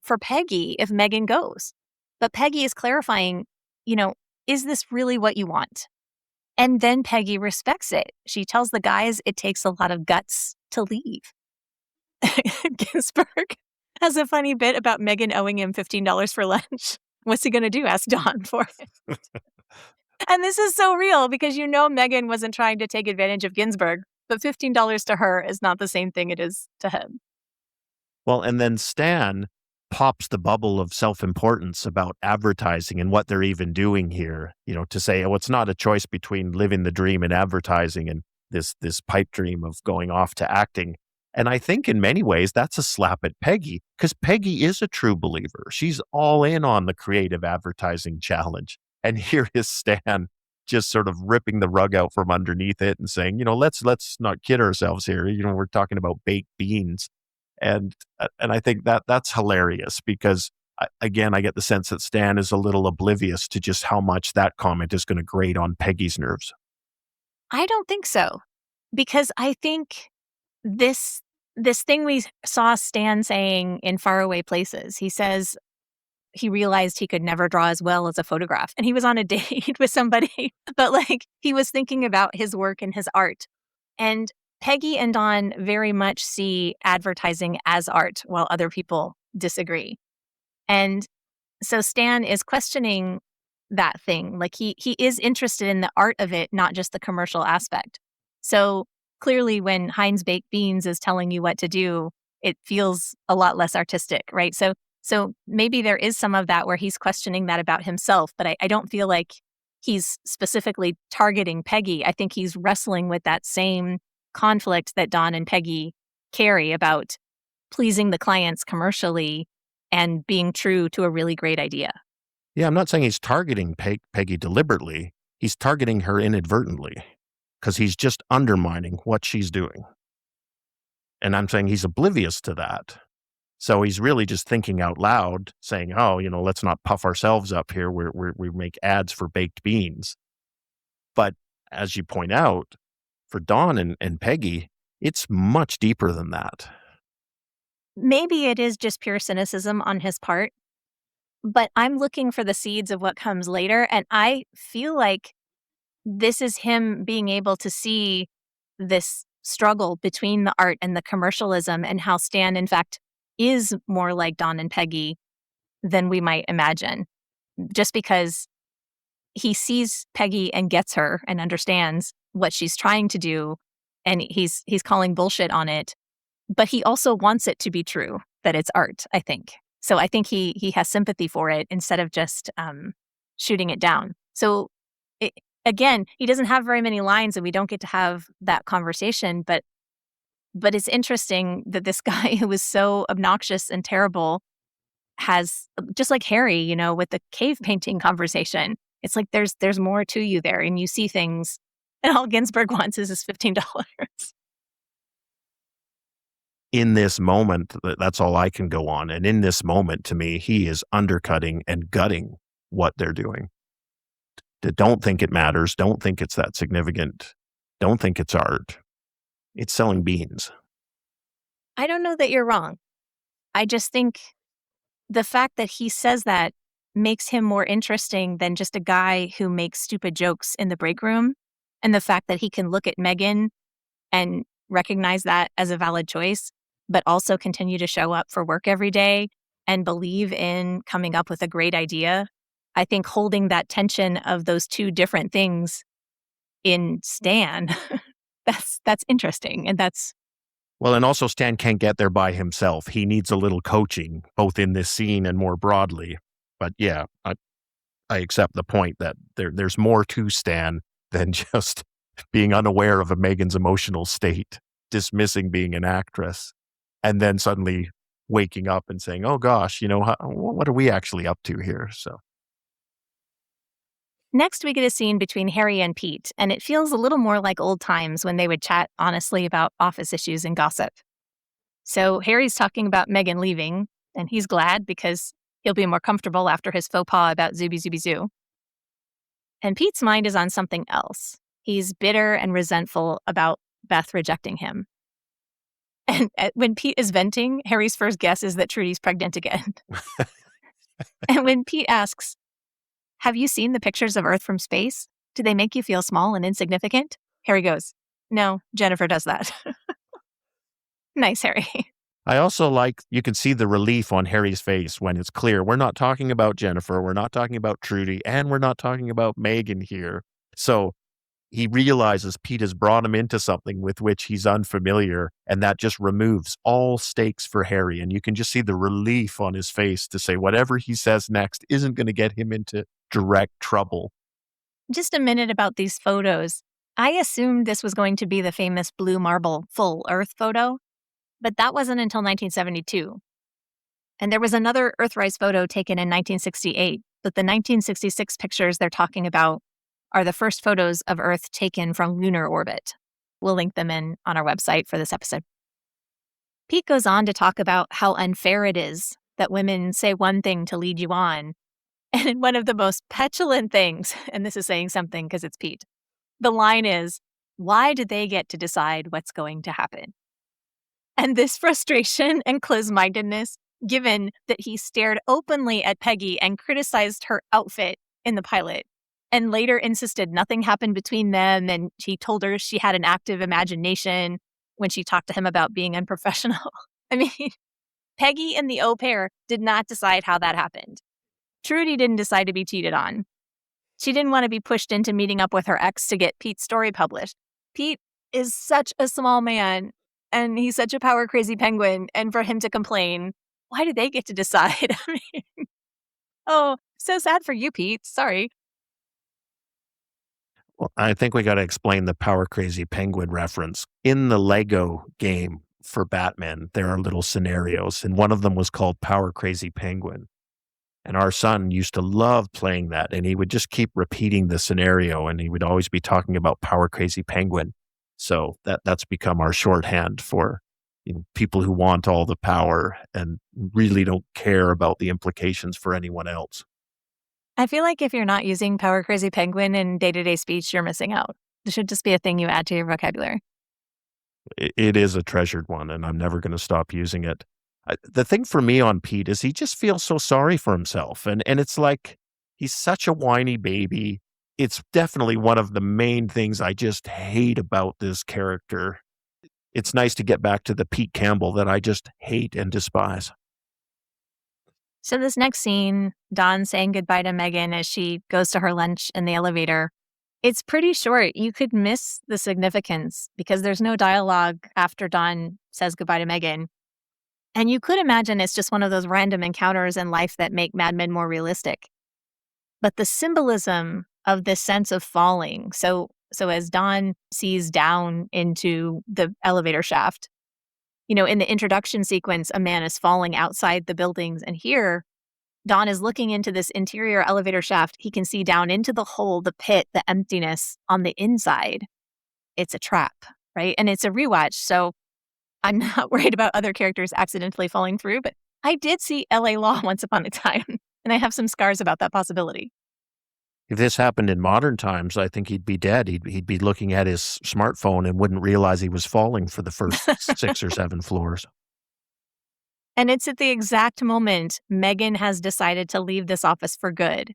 Speaker 1: for Peggy if Megan goes. But Peggy is clarifying, is this really what you want? And then Peggy respects it. She tells the guys it takes a lot of guts to leave. Ginsburg has a funny bit about Megan owing him $15 for lunch. What's he going to do? Ask Don for it. And this is so real because Megan wasn't trying to take advantage of Ginsburg, but $15 to her is not the same thing it is to him.
Speaker 2: Well, and then Stan pops the bubble of self-importance about advertising and what they're even doing here, to say, oh, it's not a choice between living the dream and advertising and this pipe dream of going off to acting. And I think in many ways that's a slap at Peggy because Peggy is a true believer. She's all in on the creative advertising challenge. And here is Stan just sort of ripping the rug out from underneath it and saying, let's not kid ourselves here. We're talking about baked beans. And I think that's hilarious because, again, I get the sense that Stan is a little oblivious to just how much that comment is going to grate on Peggy's nerves.
Speaker 1: I don't think so, because I think this thing we saw Stan saying in Faraway Places, he says he realized he could never draw as well as a photograph. And he was on a date with somebody, but he was thinking about his work and his art. And Peggy and Don very much see advertising as art while other people disagree. And so Stan is questioning that thing. He is interested in the art of it, not just the commercial aspect. So clearly when Heinz Baked Beans is telling you what to do, it feels a lot less artistic, right? So maybe there is some of that where he's questioning that about himself, but I don't feel like he's specifically targeting Peggy. I think he's wrestling with that same conflict that Don and Peggy carry about pleasing the clients commercially and being true to a really great idea.
Speaker 2: Yeah, I'm not saying he's targeting Peggy deliberately. He's targeting her inadvertently because he's just undermining what she's doing. And I'm saying he's oblivious to that. So he's really just thinking out loud, saying, oh, let's not puff ourselves up here. We make ads for baked beans. But as you point out, For Dawn and Peggy, it's much deeper than that.
Speaker 1: Maybe it is just pure cynicism on his part, but I'm looking for the seeds of what comes later, and I feel like this is him being able to see this struggle between the art and the commercialism, and how Stan, in fact, is more like Don and Peggy than we might imagine. Just because he sees Peggy and gets her and understands what she's trying to do, and he's calling bullshit on it, but he also wants it to be true, that it's art, I think. So I think he has sympathy for it instead of just shooting it down. So again, he doesn't have very many lines, and we don't get to have that conversation. But it's interesting that this guy who was so obnoxious and terrible has, just like Harry, with the cave painting conversation. It's like there's more to you there, and you see things. And all Ginsburg wants is his $15.
Speaker 2: In this moment, that's all I can go on. And in this moment, to me, he is undercutting and gutting what they're doing. Don't think it matters. Don't think it's that significant. Don't think it's art. It's selling beans.
Speaker 1: I don't know that you're wrong. I just think the fact that he says that makes him more interesting than just a guy who makes stupid jokes in the break room. And the fact that he can look at Megan and recognize that as a valid choice, but also continue to show up for work every day and believe in coming up with a great idea. I think holding that tension of those two different things in Stan, that's interesting. And that's...
Speaker 2: Well, and also Stan can't get there by himself. He needs a little coaching, both in this scene and more broadly. But yeah, I accept the point that there's more to Stan than just being unaware of a Megan's emotional state, dismissing being an actress, and then suddenly waking up and saying, oh gosh, what are we actually up to here? So
Speaker 1: next, we get a scene between Harry and Pete, and it feels a little more like old times when they would chat honestly about office issues and gossip. So Harry's talking about Megan leaving, and he's glad because he'll be more comfortable after his faux pas about Zooby Zooby Zoo. And Pete's mind is on something else. He's bitter and resentful about Beth rejecting him. And when Pete is venting, Harry's first guess is that Trudy's pregnant again. And when Pete asks, have you seen the pictures of Earth from space? Do they make you feel small and insignificant? Harry goes, no, Jennifer does that. Nice, Harry.
Speaker 2: I also like, you can see the relief on Harry's face when it's clear. We're not talking about Jennifer. We're not talking about Trudy. And we're not talking about Megan here. So he realizes Pete has brought him into something with which he's unfamiliar. And that just removes all stakes for Harry. And you can just see the relief on his face to say whatever he says next isn't going to get him into direct trouble.
Speaker 1: Just a minute about these photos. I assumed this was going to be the famous blue marble full Earth photo, but that wasn't until 1972. And there was another Earthrise photo taken in 1968, but the 1966 pictures they're talking about are the first photos of Earth taken from lunar orbit. We'll link them in on our website for this episode. Pete goes on to talk about how unfair it is that women say one thing to lead you on. And in one of the most petulant things, and this is saying something because it's Pete, the line is, why do they get to decide what's going to happen? And this frustration and close-mindedness, given that he stared openly at Peggy and criticized her outfit in the pilot, and later insisted nothing happened between them, and he told her she had an active imagination when she talked to him about being unprofessional. I mean, Peggy and the au pair did not decide how that happened. Trudy didn't decide to be cheated on. She didn't want to be pushed into meeting up with her ex to get Pete's story published. Pete is such a small man, and he's such a power-crazy penguin, and for him to complain, why do they get to decide? I mean, oh, so sad for you, Pete. Sorry.
Speaker 2: Well, I think we got to explain the power crazy penguin reference. In the Lego game for Batman, there are little scenarios, and one of them was called Power Crazy Penguin. And our son used to love playing that, and he would just keep repeating the scenario, and he would always be talking about Power Crazy Penguin. So that's become our shorthand for people who want all the power and really don't care about the implications for anyone else.
Speaker 1: I feel like if you're not using Power Crazy Penguin in day-to-day speech, you're missing out. This should just be a thing you add to your vocabulary.
Speaker 2: It is a treasured one, and I'm never going to stop using it. The thing for me on Pete is he just feels so sorry for himself. And it's like he's such a whiny baby. It's definitely one of the main things I just hate about this character. It's nice to get back to the Pete Campbell that I just hate and despise.
Speaker 1: So this next scene, Dawn saying goodbye to Megan as she goes to her lunch in the elevator. It's pretty short. You could miss the significance because there's no dialogue after Dawn says goodbye to Megan. And you could imagine it's just one of those random encounters in life that make Mad Men more realistic. But the symbolism of this sense of falling, so as Dawn sees down into the elevator shaft, in the introduction sequence, a man is falling outside the buildings. And here, Dawn is looking into this interior elevator shaft. He can see down into the hole, the pit, the emptiness on the inside. It's a trap, right? And it's a rewatch. So I'm not worried about other characters accidentally falling through, but I did see LA Law once upon a time, and I have some scars about that possibility.
Speaker 2: If this happened in modern times, I think he'd be dead. He'd be looking at his smartphone and wouldn't realize he was falling for the first 6 or 7 floors.
Speaker 1: And it's at the exact moment Megan has decided to leave this office for good.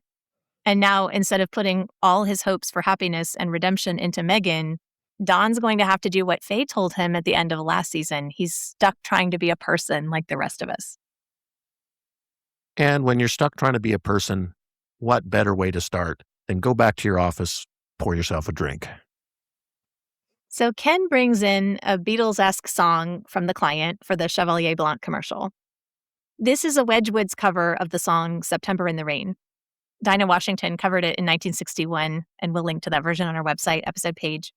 Speaker 1: And now, instead of putting all his hopes for happiness and redemption into Megan, Don's going to have to do what Faye told him at the end of last season. He's stuck trying to be a person like the rest of us.
Speaker 2: And when you're stuck trying to be a person, what better way to start than go back to your office, pour yourself a drink?
Speaker 1: So Ken brings in a Beatles-esque song from the client for the Chevalier Blanc commercial. This is a Wedgwoods cover of the song September in the Rain. Dinah Washington covered it in 1961, and we'll link to that version on our website episode page.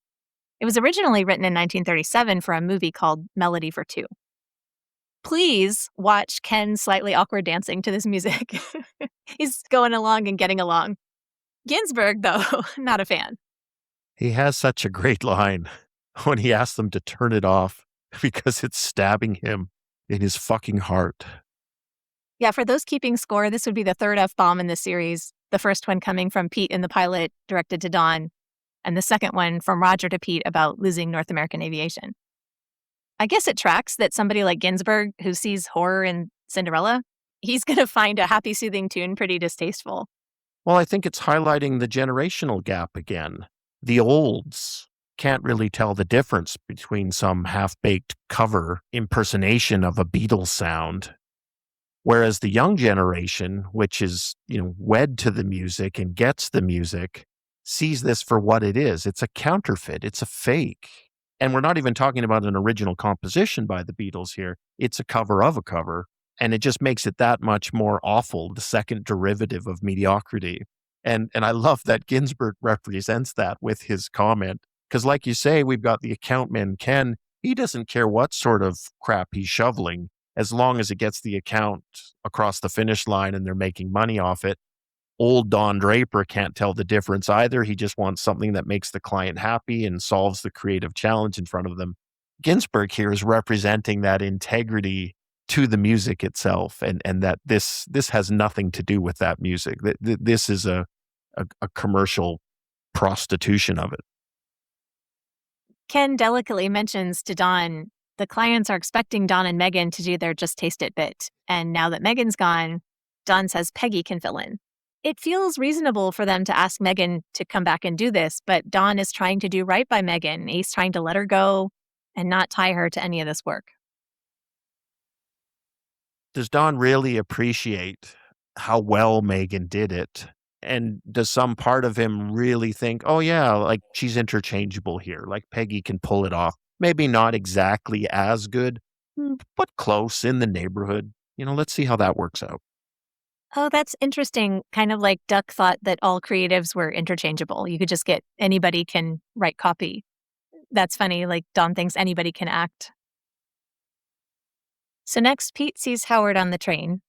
Speaker 1: It was originally written in 1937 for a movie called Melody for Two. Please watch Ken slightly awkward dancing to this music. He's going along and getting along. Ginsberg, though, not a fan.
Speaker 2: He has such a great line when he asks them to turn it off because it's stabbing him in his fucking heart.
Speaker 1: Yeah, for those keeping score, this would be the third F-bomb in the series. The first one coming from Pete in the pilot, directed to Dawn, and the second one from Roger to Pete about losing North American aviation. I guess it tracks that somebody like Ginsberg, who sees horror in Cinderella, he's going to find a happy, soothing tune pretty distasteful.
Speaker 2: Well, I think it's highlighting the generational gap again. The olds can't really tell the difference between some half-baked cover impersonation of a Beatles sound, whereas the young generation, which is, wed to the music and gets the music, sees this for what it is. It's a counterfeit. It's a fake. And we're not even talking about an original composition by the Beatles here. It's a cover of a cover. And it just makes it that much more awful, the second derivative of mediocrity. And I love that Ginsberg represents that with his comment. Because like you say, we've got the accountman Ken. He doesn't care what sort of crap he's shoveling, as long as it gets the account across the finish line and they're making money off it. Old Don Draper can't tell the difference either. He just wants something that makes the client happy and solves the creative challenge in front of them. Ginsberg here is representing that integrity to the music itself, and that this has nothing to do with that music. This is a commercial prostitution of it.
Speaker 1: Ken delicately mentions to Dawn, the clients are expecting Dawn and Megan to do their just taste it bit. And now that Megan's gone, Dawn says Peggy can fill in. It feels reasonable for them to ask Megan to come back and do this, but Dawn is trying to do right by Megan. He's trying to let her go and not tie her to any of this work.
Speaker 2: Does Dawn really appreciate how well Megan did it? And does some part of him really think, oh yeah, like she's interchangeable here, like Peggy can pull it off? Maybe not exactly as good, but close in the neighborhood. Let's see how that works out.
Speaker 1: Oh, that's interesting. Kind of like Duck thought that all creatives were interchangeable. You could just get anybody can write copy. That's funny. Like Dawn thinks anybody can act. So next, Pete sees Howard on the train.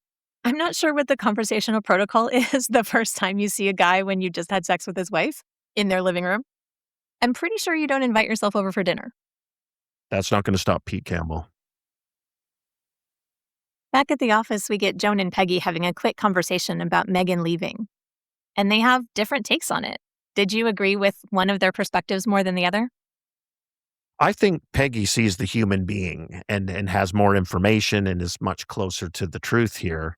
Speaker 1: I'm not sure what the conversational protocol is the first time you see a guy when you just had sex with his wife in their living room. I'm pretty sure you don't invite yourself over for dinner.
Speaker 2: That's not going to stop Pete Campbell.
Speaker 1: Back at the office, we get Joan and Peggy having a quick conversation about Megan leaving. And they have different takes on it. Did you agree with one of their perspectives more than the other?
Speaker 2: I think Peggy sees the human being and has more information and is much closer to the truth here.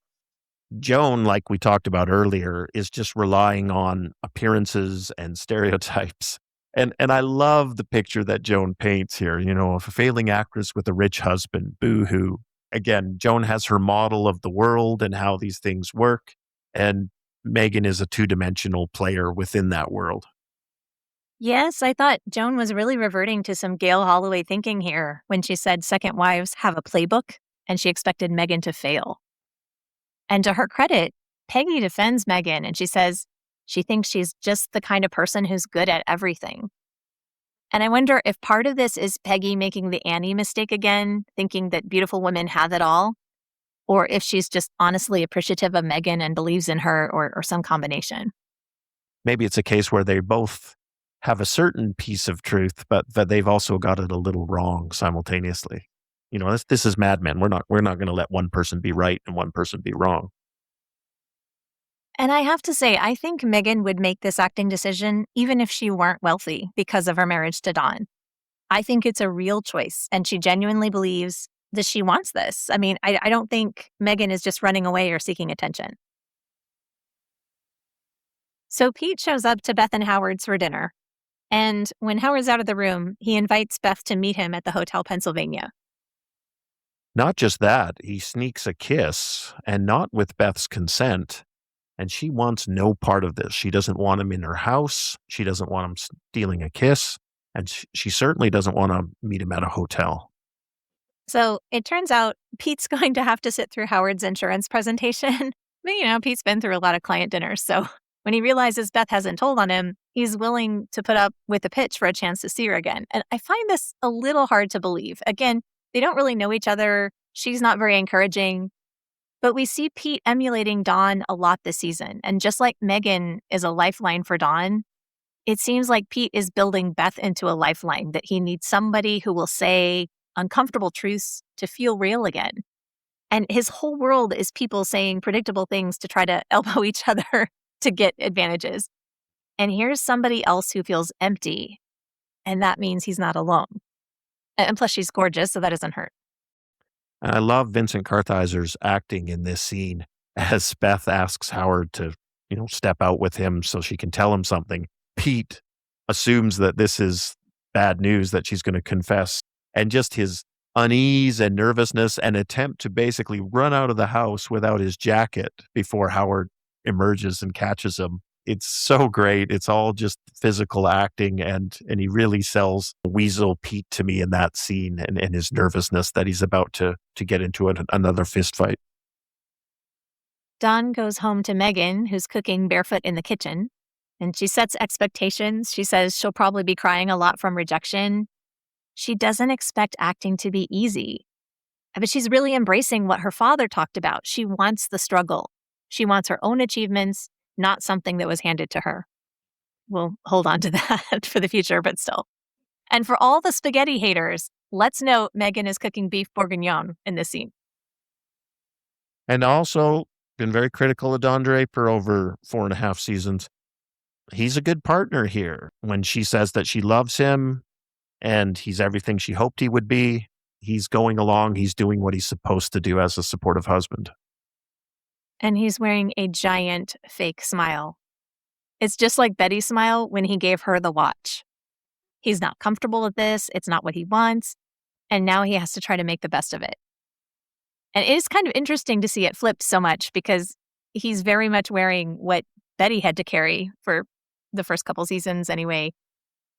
Speaker 2: Joan, like we talked about earlier, is just relying on appearances and stereotypes. And I love the picture that Joan paints here, of a failing actress with a rich husband. Boo-hoo. Again, Joan has her model of the world and how these things work, and Megan is a two-dimensional player within that world.
Speaker 1: Yes, I thought Joan was really reverting to some Gail Holloway thinking here when she said second wives have a playbook and she expected Megan to fail. And to her credit, Peggy defends Megan and she says she thinks she's just the kind of person who's good at everything. And I wonder if part of this is Peggy making the Annie mistake again, thinking that beautiful women have it all, or if she's just honestly appreciative of Megan and believes in her, or some combination.
Speaker 2: Maybe it's a case where they both have a certain piece of truth, but that they've also got it a little wrong simultaneously. This is Mad Men. We're not going to let one person be right and one person be wrong.
Speaker 1: And I have to say, I think Megan would make this acting decision even if she weren't wealthy because of her marriage to Don. I think it's a real choice, and she genuinely believes that she wants this. I mean, I don't think Megan is just running away or seeking attention. So Pete shows up to Beth and Howard's for dinner. And when Howard's out of the room, he invites Beth to meet him at the Hotel Pennsylvania.
Speaker 2: Not just that, he sneaks a kiss, and not with Beth's consent. And she wants no part of this. She doesn't want him in her house. She doesn't want him stealing a kiss. And she certainly doesn't want to meet him at a hotel.
Speaker 1: So it turns out Pete's going to have to sit through Howard's insurance presentation. But, Pete's been through a lot of client dinners. So when he realizes Beth hasn't told on him, he's willing to put up with the pitch for a chance to see her again. And I find this a little hard to believe. Again, they don't really know each other. She's not very encouraging. But we see Pete emulating Dawn a lot this season. And just like Megan is a lifeline for Dawn, it seems like Pete is building Beth into a lifeline, that he needs somebody who will say uncomfortable truths to feel real again. And his whole world is people saying predictable things to try to elbow each other to get advantages. And here's somebody else who feels empty. And that means he's not alone. And plus, she's gorgeous, so that doesn't hurt.
Speaker 2: And I love Vincent Kartheiser's acting in this scene as Beth asks Howard to, step out with him so she can tell him something. Pete assumes that this is bad news, that she's going to confess, and just his unease and nervousness and attempt to basically run out of the house without his jacket before Howard emerges and catches him. It's so great. It's all just physical acting, and he really sells Weasel Pete to me in that scene, and his nervousness that he's about to get into another fist fight.
Speaker 1: Dawn goes home to Megan, who's cooking barefoot in the kitchen, and she sets expectations. She says she'll probably be crying a lot from rejection. She doesn't expect acting to be easy, but she's really embracing what her father talked about. She wants the struggle. She wants her own achievements, not something that was handed to her. We'll hold on to that for the future, but still. And for all the spaghetti haters, let's note Megan is cooking beef bourguignon in this scene.
Speaker 2: And also been very critical of Don Draper over 4.5 seasons. He's a good partner here. When she says that she loves him and he's everything she hoped he would be, he's going along, he's doing what he's supposed to do as a supportive husband.
Speaker 1: And he's wearing a giant fake smile. It's just like Betty's smile when he gave her the watch. He's not comfortable with this. It's not what he wants. And now he has to try to make the best of it. And it is kind of interesting to see it flipped so much because he's very much wearing what Betty had to carry for the first couple seasons anyway.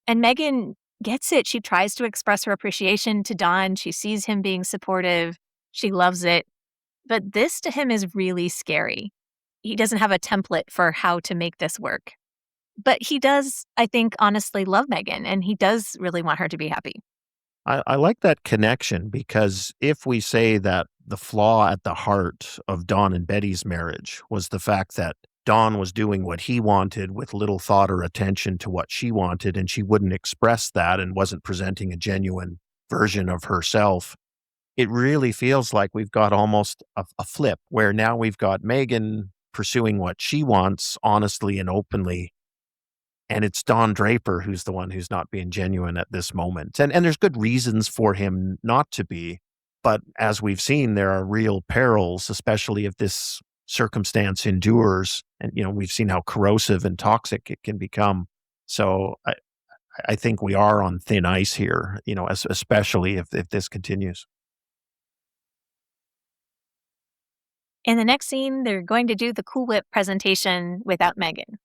Speaker 1: And Megan gets it. She tries to express her appreciation to Don. She sees him being supportive. She loves it. But this to him is really scary. He doesn't have a template for how to make this work. But he does, I think, honestly love Megan, and he does really want her to be happy.
Speaker 2: I like that connection, because if we say that the flaw at the heart of Don and Betty's marriage was the fact that Don was doing what he wanted with little thought or attention to what she wanted, and she wouldn't express that and wasn't presenting a genuine version of herself, it really feels like we've got almost a flip where now we've got Megan pursuing what she wants honestly and openly, And it's Don Draper who's the one who's not being genuine at this moment. And there's good reasons for him not to be. But as we've seen, there are real perils, especially if this circumstance endures. And, we've seen how corrosive and toxic it can become. So I think we are on thin ice here, especially if this continues.
Speaker 1: In the next scene, they're going to do the Cool Whip presentation without Megan.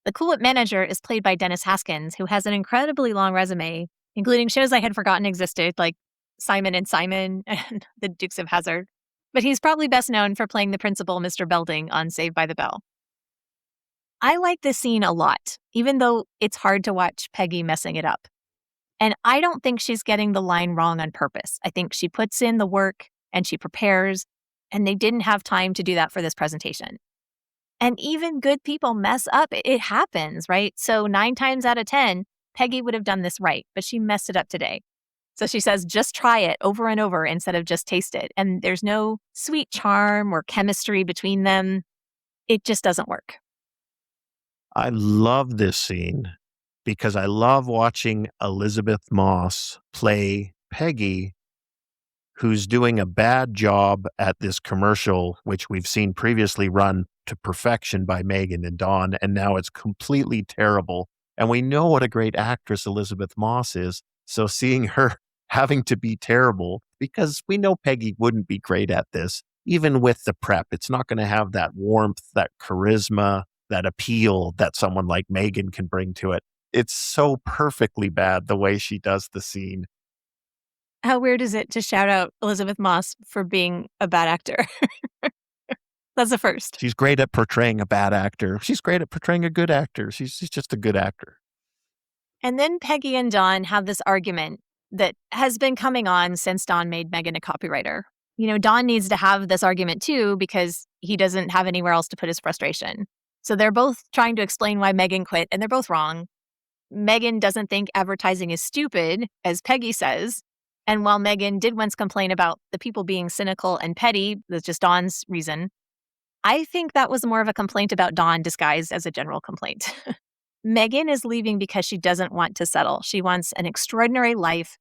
Speaker 1: The Cool Whip manager is played by Dennis Haskins, who has an incredibly long resume, including shows I had forgotten existed, like Simon and Simon and The Dukes of Hazzard. But he's probably best known for playing the principal, Mr. Belding, on Saved by the Bell. I like this scene a lot, even though it's hard to watch Peggy messing it up. And I don't think she's getting the line wrong on purpose. I think she puts in the work and she prepares, and they didn't have time to do that for this presentation. And even good people mess up. It happens, right? So 9 times out of 10, Peggy would have done this right, but she messed it up today. So she says, just try it over and over instead of just taste it. And there's no sweet charm or chemistry between them. It just doesn't work.
Speaker 2: I love this scene because I love watching Elizabeth Moss play Peggy, who's doing a bad job at this commercial, which we've seen previously run to perfection by Megan and Don, and now it's completely terrible. And we know what a great actress Elizabeth Moss is. So seeing her having to be terrible, because we know Peggy wouldn't be great at this, even with the prep, it's not going to have that warmth, that charisma, that appeal that someone like Megan can bring to it. It's so perfectly bad the way she does the scene.
Speaker 1: How weird is it to shout out Elizabeth Moss for being a bad actor? That's a first.
Speaker 2: She's great at portraying a bad actor. She's great at portraying a good actor. She's just a good actor.
Speaker 1: And then Peggy and Don have this argument that has been coming on since Don made Megan a copywriter. Don needs to have this argument too because he doesn't have anywhere else to put his frustration. So they're both trying to explain why Megan quit, and they're both wrong. Megan doesn't think advertising is stupid, as Peggy says. And while Megan did once complain about the people being cynical and petty, that's just Don's reason, I think that was more of a complaint about Don disguised as a general complaint. Megan is leaving because she doesn't want to settle. She wants an extraordinary life.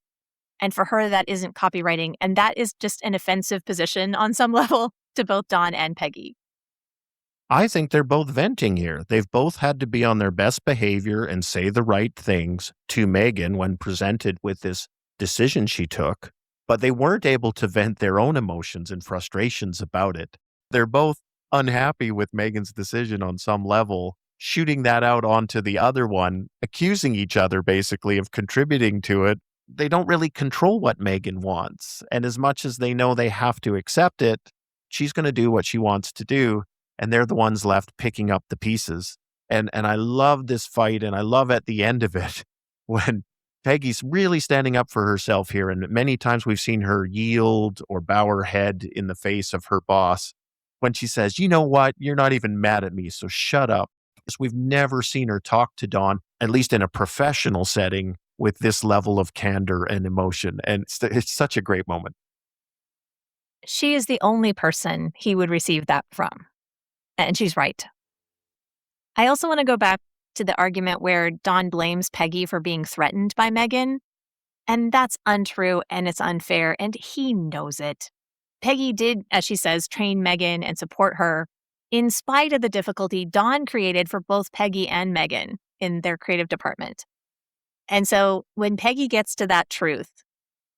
Speaker 1: And for her, that isn't copywriting. And that is just an offensive position on some level to both Don and Peggy.
Speaker 2: I think they're both venting here. They've both had to be on their best behavior and say the right things to Megan when presented with this decision she took, but they weren't able to vent their own emotions and frustrations about it. They're both unhappy with Megan's decision on some level, shooting that out onto the other one, accusing each other basically of contributing to it. They don't really control what Megan wants. And as much as they know they have to accept it, she's going to do what she wants to do. And they're the ones left picking up the pieces. And I love this fight. And I love at the end of it when Peggy's really standing up for herself here. And many times we've seen her yield or bow her head in the face of her boss when she says, you know what, you're not even mad at me, so shut up. Because we've never seen her talk to Don, at least in a professional setting, with this level of candor and emotion. And it's such a great moment.
Speaker 1: She is the only person he would receive that from. And she's right. I also want to go back to the argument where Don blames Peggy for being threatened by Megan. And that's untrue and it's unfair, and he knows it. Peggy did, as she says, train Megan and support her in spite of the difficulty Don created for both Peggy and Megan in their creative department. And so when Peggy gets to that truth,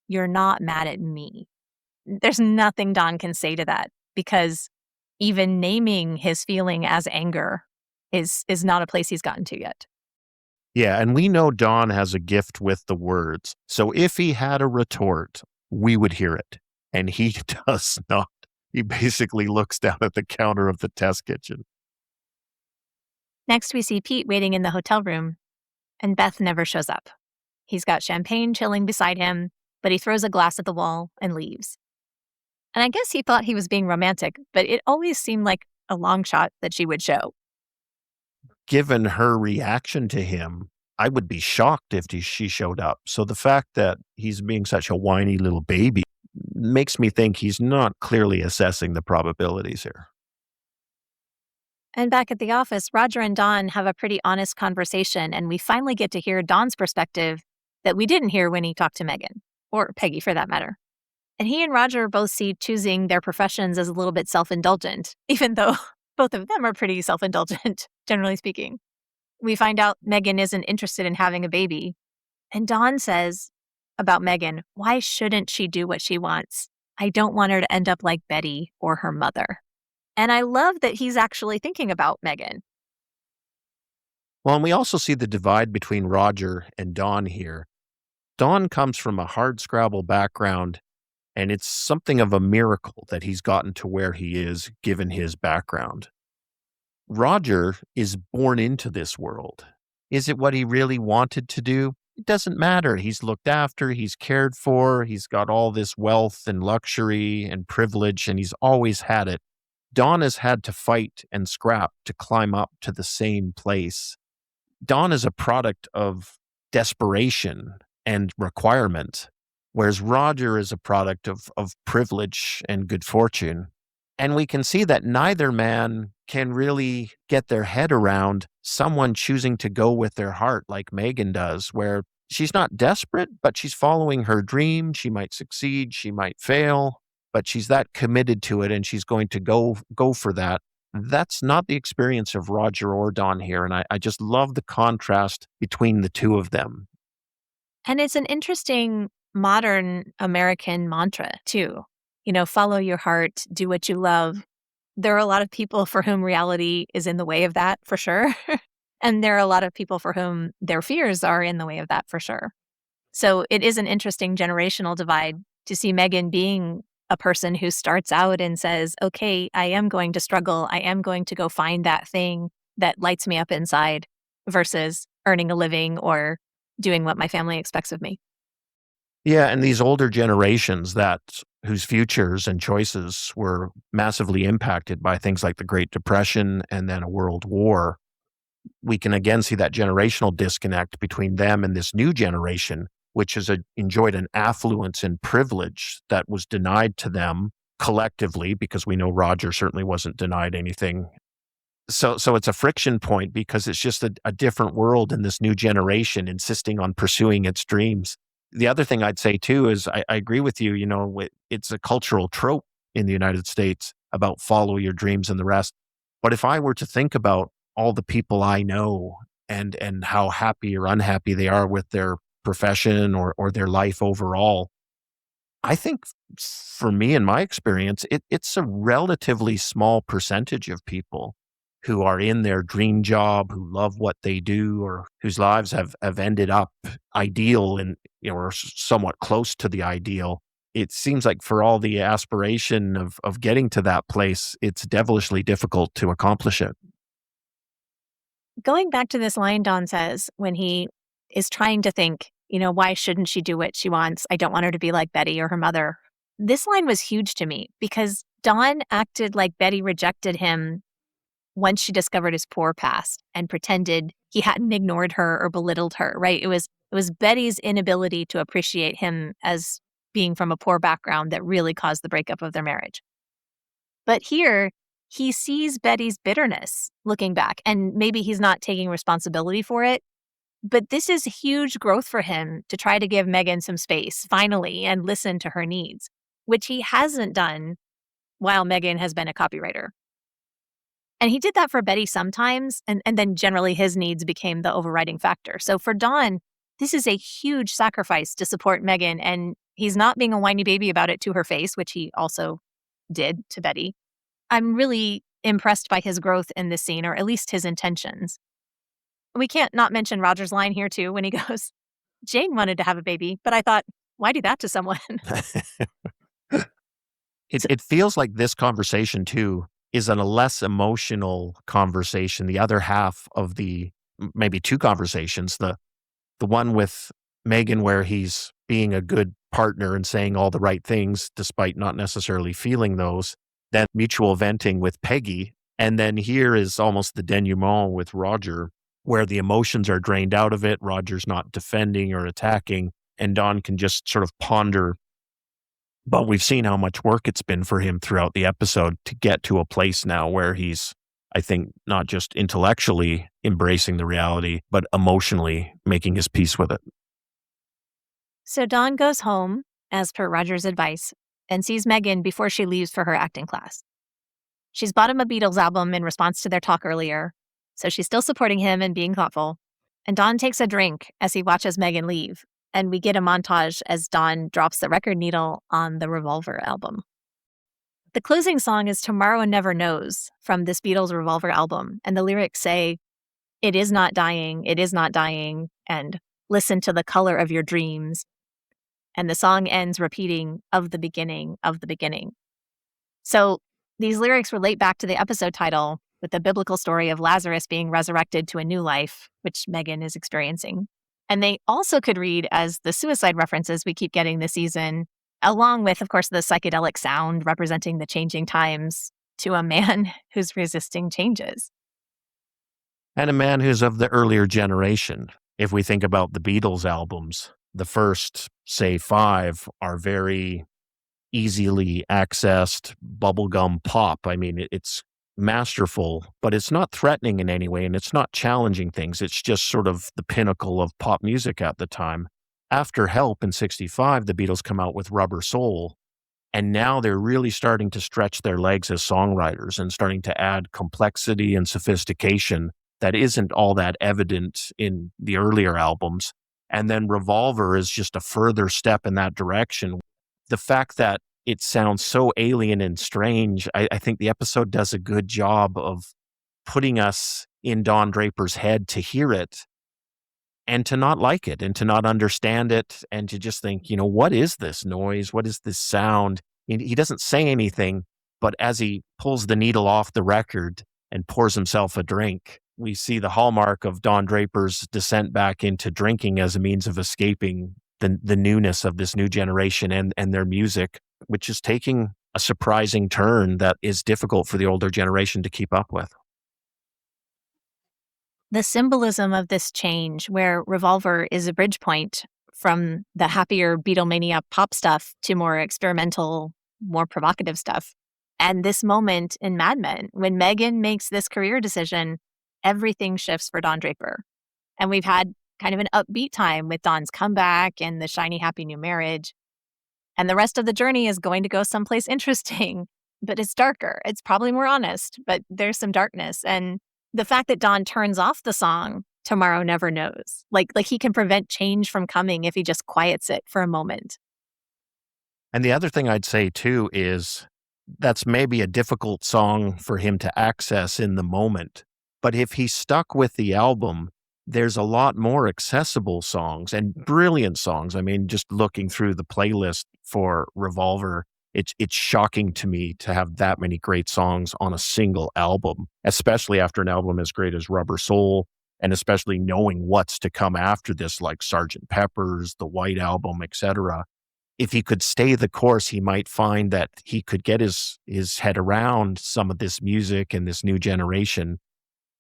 Speaker 1: you're not mad at me. There's nothing Don can say to that, because even naming his feeling as anger is not a place he's gotten to yet.
Speaker 2: Yeah, and we know Don has a gift with the words. So if he had a retort, we would hear it. And he does not. He basically looks down at the counter of the test kitchen.
Speaker 1: Next, we see Pete waiting in the hotel room, and Beth never shows up. He's got champagne chilling beside him, but he throws a glass at the wall and leaves. And I guess he thought he was being romantic, but it always seemed like a long shot that she would show.
Speaker 2: Given her reaction to him, I would be shocked if she showed up. So the fact that he's being such a whiny little baby makes me think he's not clearly assessing the probabilities here.
Speaker 1: And back at the office, Roger and Dawn have a pretty honest conversation, and we finally get to hear Dawn's perspective that we didn't hear when he talked to Megan, or Peggy for that matter. And he and Roger both see choosing their professions as a little bit self-indulgent, even though both of them are pretty self-indulgent, generally speaking. We find out Megan isn't interested in having a baby. And Dawn says about Megan, why shouldn't she do what she wants? I don't want her to end up like Betty or her mother. And I love that he's actually thinking about Megan.
Speaker 2: Well, and we also see the divide between Roger and Dawn here. Dawn comes from a hardscrabble background, and it's something of a miracle that he's gotten to where he is given his background. Roger is born into this world. Is it what he really wanted to do? It doesn't matter. He's looked after, he's cared for, he's got all this wealth and luxury and privilege, and he's always had it. Dawn has had to fight and scrap to climb up to the same place. Dawn is a product of desperation and requirement, whereas Roger is a product of privilege and good fortune. And we can see that neither man can really get their head around someone choosing to go with their heart like Megan does, where she's not desperate, but she's following her dream. She might succeed, she might fail, but she's that committed to it and she's going to go for that. That's not the experience of Roger or Dawn here. And I just love the contrast between the two of them.
Speaker 1: And it's an interesting modern American mantra, too. Follow your heart, do what you love. There are a lot of people for whom reality is in the way of that, for sure. And there are a lot of people for whom their fears are in the way of that, for sure. So it is an interesting generational divide to see Megan being a person who starts out and says, okay, I am going to struggle. I am going to go find that thing that lights me up inside versus earning a living or doing what my family expects of me.
Speaker 2: Yeah, and these older generations whose futures and choices were massively impacted by things like the Great Depression and then a world war, we can again see that generational disconnect between them and this new generation, which has enjoyed an affluence and privilege that was denied to them collectively, because we know Roger certainly wasn't denied anything. So it's a friction point because it's just a different world in this new generation insisting on pursuing its dreams. The other thing I'd say too is I agree with you, it's a cultural trope in the United States about follow your dreams and the rest. But if I were to think about all the people I know and how happy or unhappy they are with their profession or their life overall, I think for me, in my experience, it's a relatively small percentage of people who are in their dream job, who love what they do, or whose lives have ended up ideal and or somewhat close to the ideal. It seems like for all the aspiration of getting to that place, it's devilishly difficult to accomplish it.
Speaker 1: Going back to this line Don says when he is trying to think, why shouldn't she do what she wants? I don't want her to be like Betty or her mother. This line was huge to me because Don acted like Betty rejected him once she discovered his poor past and pretended he hadn't ignored her or belittled her, right? It was Betty's inability to appreciate him as being from a poor background that really caused the breakup of their marriage. But here, he sees Betty's bitterness looking back, and maybe he's not taking responsibility for it, but this is huge growth for him to try to give Megan some space, finally, and listen to her needs, which he hasn't done while Megan has been a copywriter. And he did that for Betty sometimes, and then generally his needs became the overriding factor. So for Don, this is a huge sacrifice to support Megan, and he's not being a whiny baby about it to her face, which he also did to Betty. I'm really impressed by his growth in this scene, or at least his intentions. We can't not mention Roger's line here, too, when he goes, Jane wanted to have a baby, but I thought, why do that to someone?
Speaker 2: It feels like this conversation, too, is a less emotional conversation. The other half of maybe two conversations, the one with Megan where he's being a good partner and saying all the right things despite not necessarily feeling those, then mutual venting with Peggy. And then here is almost the denouement with Roger, where the emotions are drained out of it. Roger's not defending or attacking, and Don can just sort of ponder. But we've seen how much work it's been for him throughout the episode to get to a place now where he's I think not just intellectually embracing the reality, but emotionally making his peace with it.
Speaker 1: So Dawn goes home, as per Roger's advice, and sees Megan before she leaves for her acting class. She's bought him a Beatles album in response to their talk earlier, so she's still supporting him and being thoughtful. And Dawn takes a drink as he watches Megan leave, and we get a montage as Dawn drops the record needle on the Revolver album. The closing song is Tomorrow Never Knows from this Beatles Revolver album, and the lyrics say, "It is not dying, it is not dying," and "Listen to the color of your dreams." And the song ends repeating, "Of the beginning, of the beginning." So these lyrics relate back to the episode title with the biblical story of Lazarus being resurrected to a new life, which Megan is experiencing. And they also could read as the suicide references we keep getting this season, along with, of course, the psychedelic sound representing the changing times to a man who's resisting changes.
Speaker 2: And a man who's of the earlier generation. If we think about the Beatles albums, the first, say, 5 are very easily accessed bubblegum pop. I mean, it's masterful, but it's not threatening in any way, and it's not challenging things. It's just sort of the pinnacle of pop music at the time. After Help in 65, the Beatles come out with Rubber Soul, and now they're really starting to stretch their legs as songwriters and starting to add complexity and sophistication that isn't all that evident in the earlier albums. And then Revolver is just a further step in that direction. The fact that it sounds so alien and strange, I think the episode does a good job of putting us in Don Draper's head to hear it and to not like it and to not understand it and to just think, what is this noise? What is this sound? He doesn't say anything, but as he pulls the needle off the record and pours himself a drink, we see the hallmark of Don Draper's descent back into drinking as a means of escaping the newness of this new generation and their music, which is taking a surprising turn that is difficult for the older generation to keep up with.
Speaker 1: The symbolism of this change, where Revolver is a bridge point from the happier Beatlemania pop stuff to more experimental, more provocative stuff. And this moment in Mad Men, when Megan makes this career decision, everything shifts for Don Draper. And we've had kind of an upbeat time with Don's comeback and the shiny, happy new marriage. And the rest of the journey is going to go someplace interesting, but it's darker. It's probably more honest, but there's some darkness. And the fact that Don turns off the song, Tomorrow Never Knows, like he can prevent change from coming if he just quiets it for a moment.
Speaker 2: And the other thing I'd say too is that's maybe a difficult song for him to access in the moment. But if he stuck with the album, there's a lot more accessible songs and brilliant songs. I mean, just looking through the playlist for Revolver, it's shocking to me to have that many great songs on a single album, especially after an album as great as Rubber Soul, and especially knowing what's to come after this, like Sgt. Pepper's, the White Album, etc. If he could stay the course, he might find that he could get his head around some of this music and this new generation.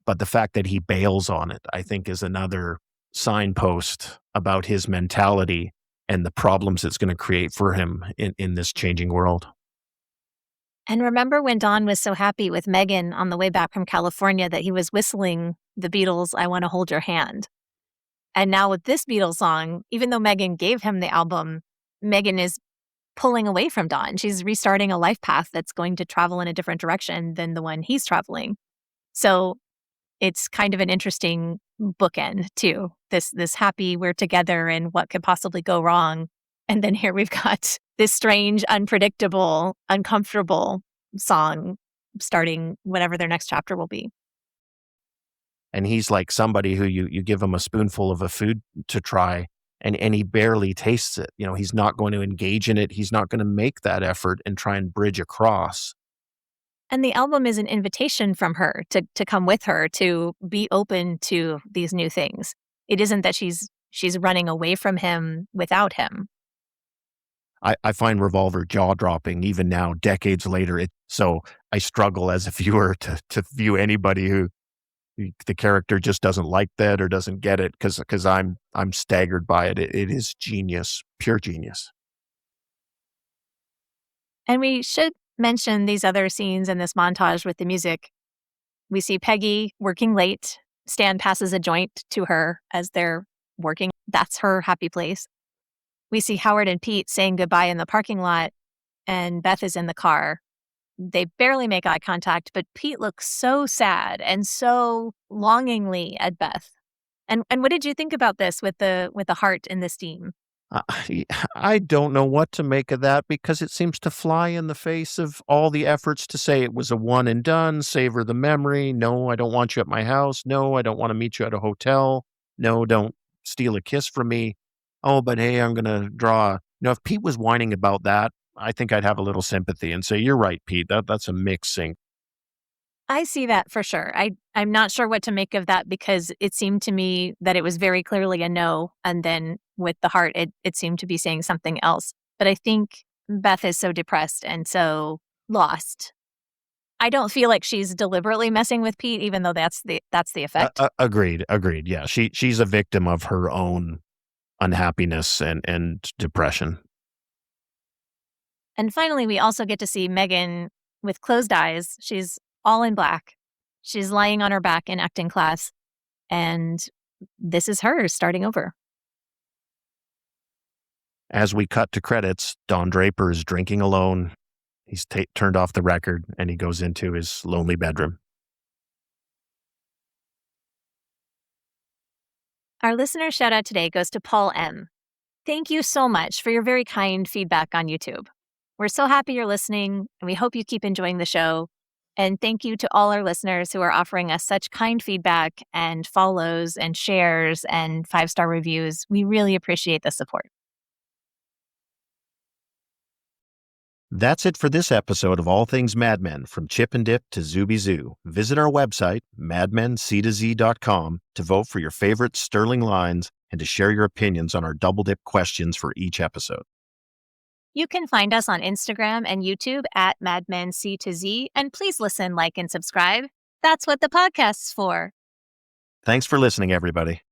Speaker 2: But the fact that he bails on it, I think, is another signpost about his mentality and the problems it's going to create for him in this changing world.
Speaker 1: And remember when Don was so happy with Megan on the way back from California that he was whistling the Beatles' I Want to Hold Your Hand. And now with this Beatles song, even though Megan gave him the album, Megan is pulling away from Don. She's restarting a life path that's going to travel in a different direction than the one he's traveling. So it's kind of an interesting bookend too. This happy we're together and what could possibly go wrong. And then here we've got this strange, unpredictable, uncomfortable song starting whatever their next chapter will be.
Speaker 2: And he's like somebody who you give him a spoonful of a food to try and he barely tastes it. He's not going to engage in it. He's not going to make that effort and try and bridge across.
Speaker 1: And the album is an invitation from her to come with her, to be open to these new things. It isn't that she's running away from him without him.
Speaker 2: I find Revolver jaw-dropping even now, decades later. So I struggle as a viewer to view anybody who the character just doesn't like that or doesn't get it, because I'm staggered by it. It is genius, pure genius.
Speaker 1: And we should mention these other scenes in this montage with the music. We see Peggy working late. Stan passes a joint to her as they're working. That's her happy place. We see Howard and Pete saying goodbye in the parking lot, and Beth is in the car. They barely make eye contact, but Pete looks so sad and so longingly at Beth. And what did you think about this with the heart in this scene?
Speaker 2: I don't know what to make of that because it seems to fly in the face of all the efforts to say it was a one and done, savor the memory. No, I don't want you at my house. No, I don't want to meet you at a hotel. No, don't steal a kiss from me. Oh, but hey, I'm going to draw. If Pete was whining about that, I think I'd have a little sympathy and say, you're right, Pete. That's a mixed sync.
Speaker 1: I see that for sure. I'm not sure what to make of that because it seemed to me that it was very clearly a no. And then with the heart, it seemed to be saying something else. But I think Beth is so depressed and so lost. I don't feel like she's deliberately messing with Pete, even though that's the effect.
Speaker 2: Agreed. Yeah, she's a victim of her own unhappiness and depression.
Speaker 1: And finally, we also get to see Megan with closed eyes. She's all in black. She's lying on her back in acting class. And this is her starting over.
Speaker 2: As we cut to credits, Don Draper is drinking alone. He's turned off the record and he goes into his lonely bedroom.
Speaker 1: Our listener shout out today goes to Paul M. Thank you so much for your very kind feedback on YouTube. We're so happy you're listening, and we hope you keep enjoying the show. And thank you to all our listeners who are offering us such kind feedback and follows and shares and 5-star reviews. We really appreciate the support.
Speaker 2: That's it for this episode of All Things Mad Men, from Chip and Dip to Zooby Zoo. Visit our website, madmenctozee.com, to vote for your favorite Sterling lines and to share your opinions on our double dip questions for each episode.
Speaker 1: You can find us on Instagram and YouTube at madmenctozee, and please listen, like, and subscribe. That's what the podcast's for.
Speaker 2: Thanks for listening, everybody.